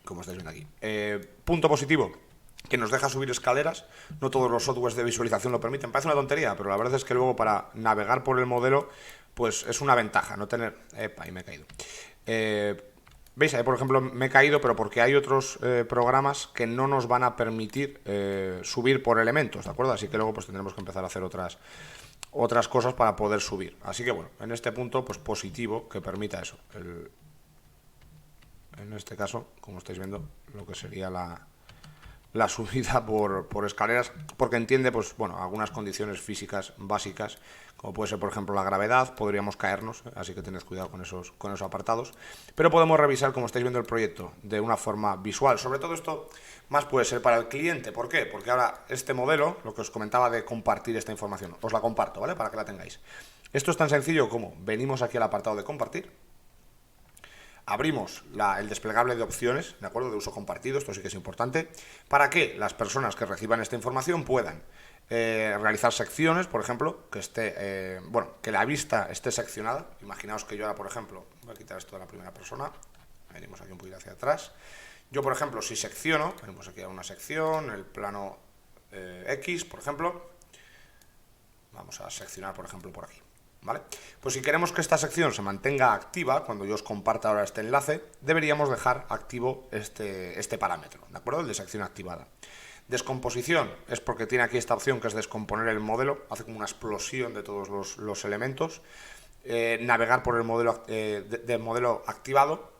como estáis viendo aquí. Punto positivo, que nos deja subir escaleras. No todos los softwares de visualización lo permiten. Parece una tontería, pero la verdad es que luego para navegar por el modelo pues es una ventaja no tener... ahí me he caído. ¿Veis? Ahí, por ejemplo, me he caído, pero porque hay otros programas que no nos van a permitir subir por elementos, ¿de acuerdo? Así que luego pues tendremos que empezar a hacer otras cosas para poder subir. Así que bueno, en este punto pues positivo que permita eso. En este caso, como estáis viendo, lo que sería la subida por escaleras, porque entiende pues bueno, algunas condiciones físicas básicas, como puede ser por ejemplo la gravedad, podríamos caernos, así que tened cuidado con esos apartados, pero podemos revisar, como estáis viendo, el proyecto de una forma visual. Sobre todo esto más puede ser para el cliente. ¿Por qué? Porque ahora este modelo, lo que os comentaba de compartir esta información, os la comparto, ¿vale? Para que la tengáis. Esto es tan sencillo como venimos aquí al apartado de compartir, abrimos el desplegable de opciones, ¿de acuerdo? De uso compartido, esto sí que es importante, para que las personas que reciban esta información puedan realizar secciones, por ejemplo, que la vista esté seccionada. Imaginaos que yo ahora, por ejemplo, voy a quitar esto de la primera persona, venimos aquí un poquito hacia atrás. Yo, por ejemplo, si secciono, venimos aquí a una sección, el plano X, por ejemplo, vamos a seccionar, por ejemplo, por aquí. ¿Vale? Pues si queremos que esta sección se mantenga activa, cuando yo os comparta ahora este enlace, deberíamos dejar activo este parámetro, ¿de acuerdo? El de sección activada. Descomposición es porque tiene aquí esta opción que es descomponer el modelo, hace como una explosión de todos los elementos. Navegar por el modelo del modelo activado,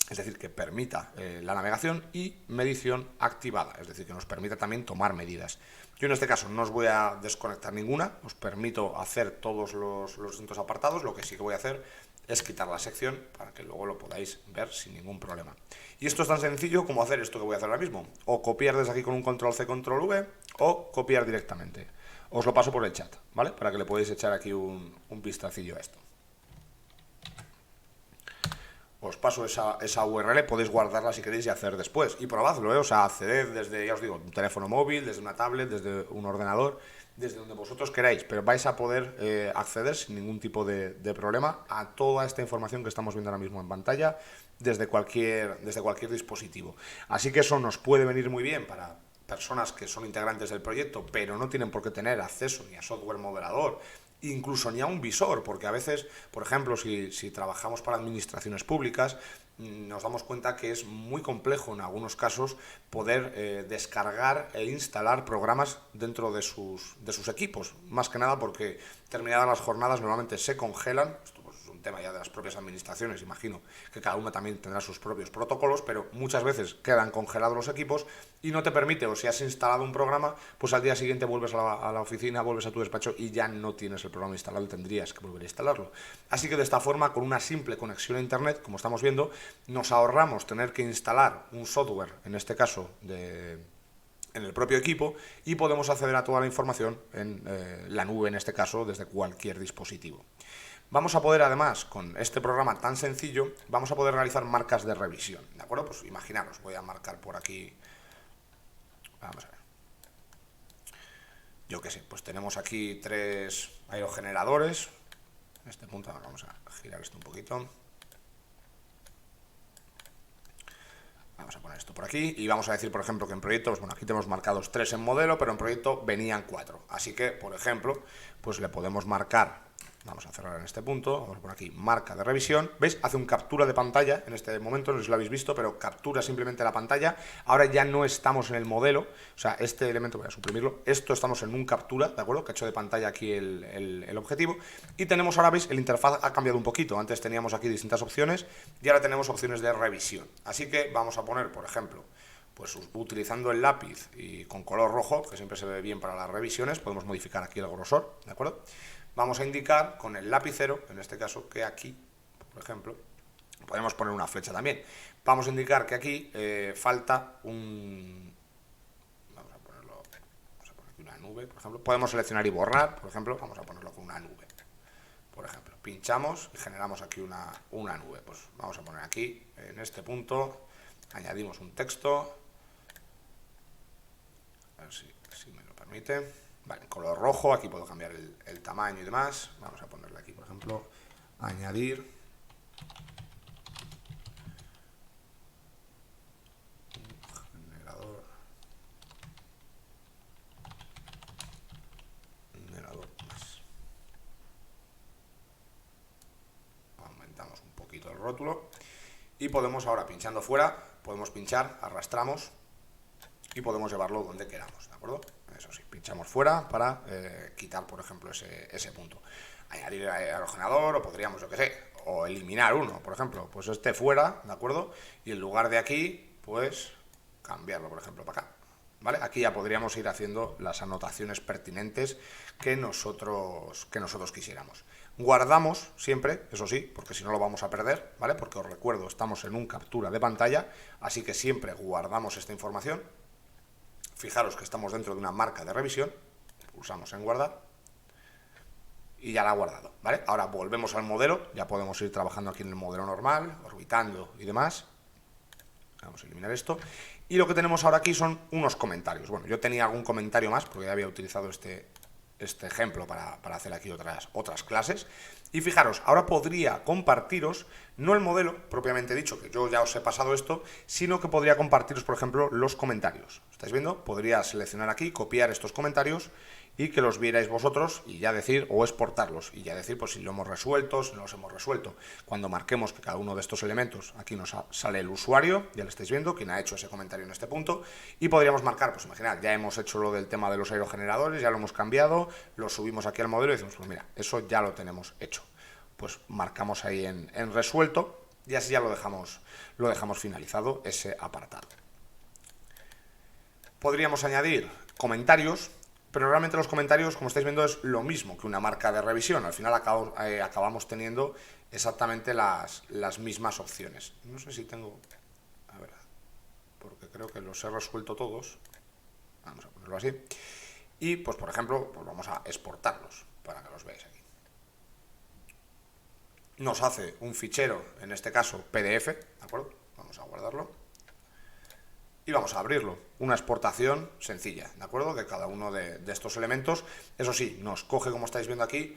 es decir, que permita la navegación, y medición activada, es decir, que nos permita también tomar medidas. Yo en este caso no os voy a desconectar ninguna, os permito hacer todos los distintos apartados. Lo que sí que voy a hacer es quitar la sección para que luego lo podáis ver sin ningún problema. Y esto es tan sencillo como hacer esto que voy a hacer ahora mismo, o copiar desde aquí con un control C, control V, o copiar directamente. Os lo paso por el chat, ¿vale? Para que le podáis echar aquí un vistacillo a esto. Os paso esa URL, podéis guardarla si queréis y hacer después. Y probadlo, ¿eh? O sea, acceded desde, ya os digo, un teléfono móvil, desde una tablet, desde un ordenador, desde donde vosotros queráis, pero vais a poder acceder sin ningún tipo de problema a toda esta información que estamos viendo ahora mismo en pantalla desde cualquier dispositivo. Así que eso nos puede venir muy bien para personas que son integrantes del proyecto, pero no tienen por qué tener acceso ni a software moderador, incluso ni a un visor, porque a veces, por ejemplo, si trabajamos para administraciones públicas, nos damos cuenta que es muy complejo en algunos casos poder descargar e instalar programas dentro de sus equipos, más que nada porque terminadas las jornadas normalmente se congelan. Esto pues, es un tema ya de las propias administraciones, imagino que cada una también tendrá sus propios protocolos, pero muchas veces quedan congelados los equipos y no te permite, o si has instalado un programa, pues al día siguiente vuelves a la oficina, vuelves a tu despacho y ya no tienes el programa instalado y tendrías que volver a instalarlo. Así que de esta forma, con una simple conexión a internet, como estamos viendo, nos ahorramos tener que instalar un software, en este caso en el propio equipo, y podemos acceder a toda la información en la nube, en este caso, desde cualquier dispositivo. Vamos a poder, además, con este programa tan sencillo, vamos a poder realizar marcas de revisión, ¿de acuerdo? Pues imaginaros, voy a marcar por aquí, vamos a ver, yo qué sé, pues tenemos aquí 3 aerogeneradores, en este punto vamos a girar esto un poquito. Vamos a poner esto por aquí y vamos a decir, por ejemplo, que en proyectos, bueno, aquí tenemos marcados 3 en modelo, pero en proyecto venían 4. Así que, por ejemplo, pues le podemos marcar, vamos a cerrar en este punto, vamos a poner aquí marca de revisión. ¿Veis? Hace un captura de pantalla en este momento, no sé si lo habéis visto, pero captura simplemente la pantalla. Ahora ya no estamos en el modelo, o sea, este elemento, voy a suprimirlo, esto estamos en un captura, ¿de acuerdo? Que ha hecho de pantalla aquí el objetivo. Y tenemos ahora, ¿veis? El interfaz ha cambiado un poquito. Antes teníamos aquí distintas opciones y ahora tenemos opciones de revisión. Así que vamos a poner, por ejemplo, pues utilizando el lápiz y con color rojo, que siempre se ve bien para las revisiones, podemos modificar aquí el grosor, ¿de acuerdo? Vamos a indicar con el lapicero, en este caso, que aquí, por ejemplo, podemos poner una flecha también. Vamos a indicar que aquí falta un... Vamos a poner aquí una nube, por ejemplo. Podemos seleccionar y borrar, por ejemplo, vamos a ponerlo con una nube. Por ejemplo, pinchamos y generamos aquí una nube. Pues vamos a poner aquí, en este punto, añadimos un texto. A ver si me lo permite. Vale, color rojo, aquí puedo cambiar el tamaño y demás. Vamos a ponerle aquí, por ejemplo, añadir generador más. Aumentamos un poquito el rótulo y podemos ahora, pinchando fuera, podemos pinchar, arrastramos y podemos llevarlo donde queramos, ¿de acuerdo? Eso sí, pinchamos fuera para quitar, por ejemplo, ese punto. Añadir aerogenerador, o podríamos, yo qué sé, o eliminar uno, por ejemplo, pues este fuera, ¿de acuerdo? Y en lugar de aquí, pues cambiarlo, por ejemplo, para acá, ¿vale? Aquí ya podríamos ir haciendo las anotaciones pertinentes que nosotros quisiéramos. Guardamos siempre, eso sí, porque si no lo vamos a perder, ¿vale? Porque os recuerdo, estamos en un captura de pantalla, así que siempre guardamos esta información. Fijaros que estamos dentro de una marca de revisión, pulsamos en guardar y ya la ha guardado, ¿vale? Ahora volvemos al modelo, ya podemos ir trabajando aquí en el modelo normal, orbitando y demás. Vamos a eliminar esto. Y lo que tenemos ahora aquí son unos comentarios. Bueno, yo tenía algún comentario más porque ya había utilizado este ejemplo para hacer aquí otras clases. Y fijaros, ahora podría compartiros, no el modelo propiamente dicho, que yo ya os he pasado esto, sino que podría compartiros, por ejemplo, los comentarios. ¿Estáis viendo? Podría seleccionar aquí, copiar estos comentarios y que los vierais vosotros y ya decir, o exportarlos, y ya decir pues si lo hemos resuelto, si no los hemos resuelto. Cuando marquemos que cada uno de estos elementos, aquí nos sale el usuario, ya lo estáis viendo, quien ha hecho ese comentario en este punto, y podríamos marcar, pues imaginad, ya hemos hecho lo del tema de los aerogeneradores, ya lo hemos cambiado, lo subimos aquí al modelo y decimos, pues mira, eso ya lo tenemos hecho. Pues marcamos ahí en resuelto y así ya lo dejamos finalizado ese apartado. Podríamos añadir comentarios, pero realmente los comentarios, como estáis viendo, es lo mismo que una marca de revisión. Al final acabamos teniendo exactamente las mismas opciones. No sé si tengo... A ver, porque creo que los he resuelto todos. Vamos a ponerlo así. Y, pues por ejemplo, pues vamos a exportarlos para que los veáis aquí. nos hace un fichero, en este caso PDF, ¿de acuerdo? Vamos a guardarlo. Y vamos a abrirlo. Una exportación sencilla, ¿de acuerdo? De cada uno de estos elementos. Eso sí, nos coge, como estáis viendo aquí,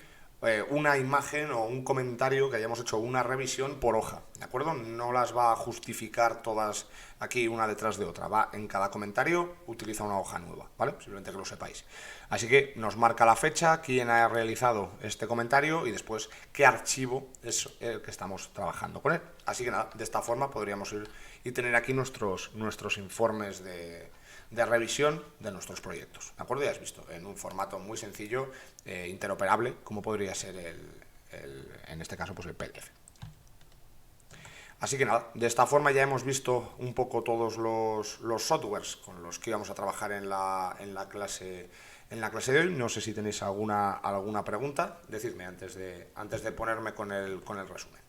una imagen o un comentario que hayamos hecho una revisión por hoja, ¿de acuerdo? No las va a justificar todas aquí una detrás de otra. Va en cada comentario, utiliza una hoja nueva, ¿vale? Simplemente que lo sepáis. Así que nos marca la fecha, quién ha realizado este comentario y después qué archivo es el que estamos trabajando con él. Así que nada, de esta forma podríamos ir y tener aquí nuestros informes de revisión de nuestros proyectos. ¿De acuerdo? Ya has visto, en un formato muy sencillo, interoperable, como podría ser en este caso, pues el PDF. Así que nada, de esta forma ya hemos visto un poco todos los softwares con los que íbamos a trabajar en la clase de hoy. No sé si tenéis alguna pregunta, decidme antes de ponerme con el resumen.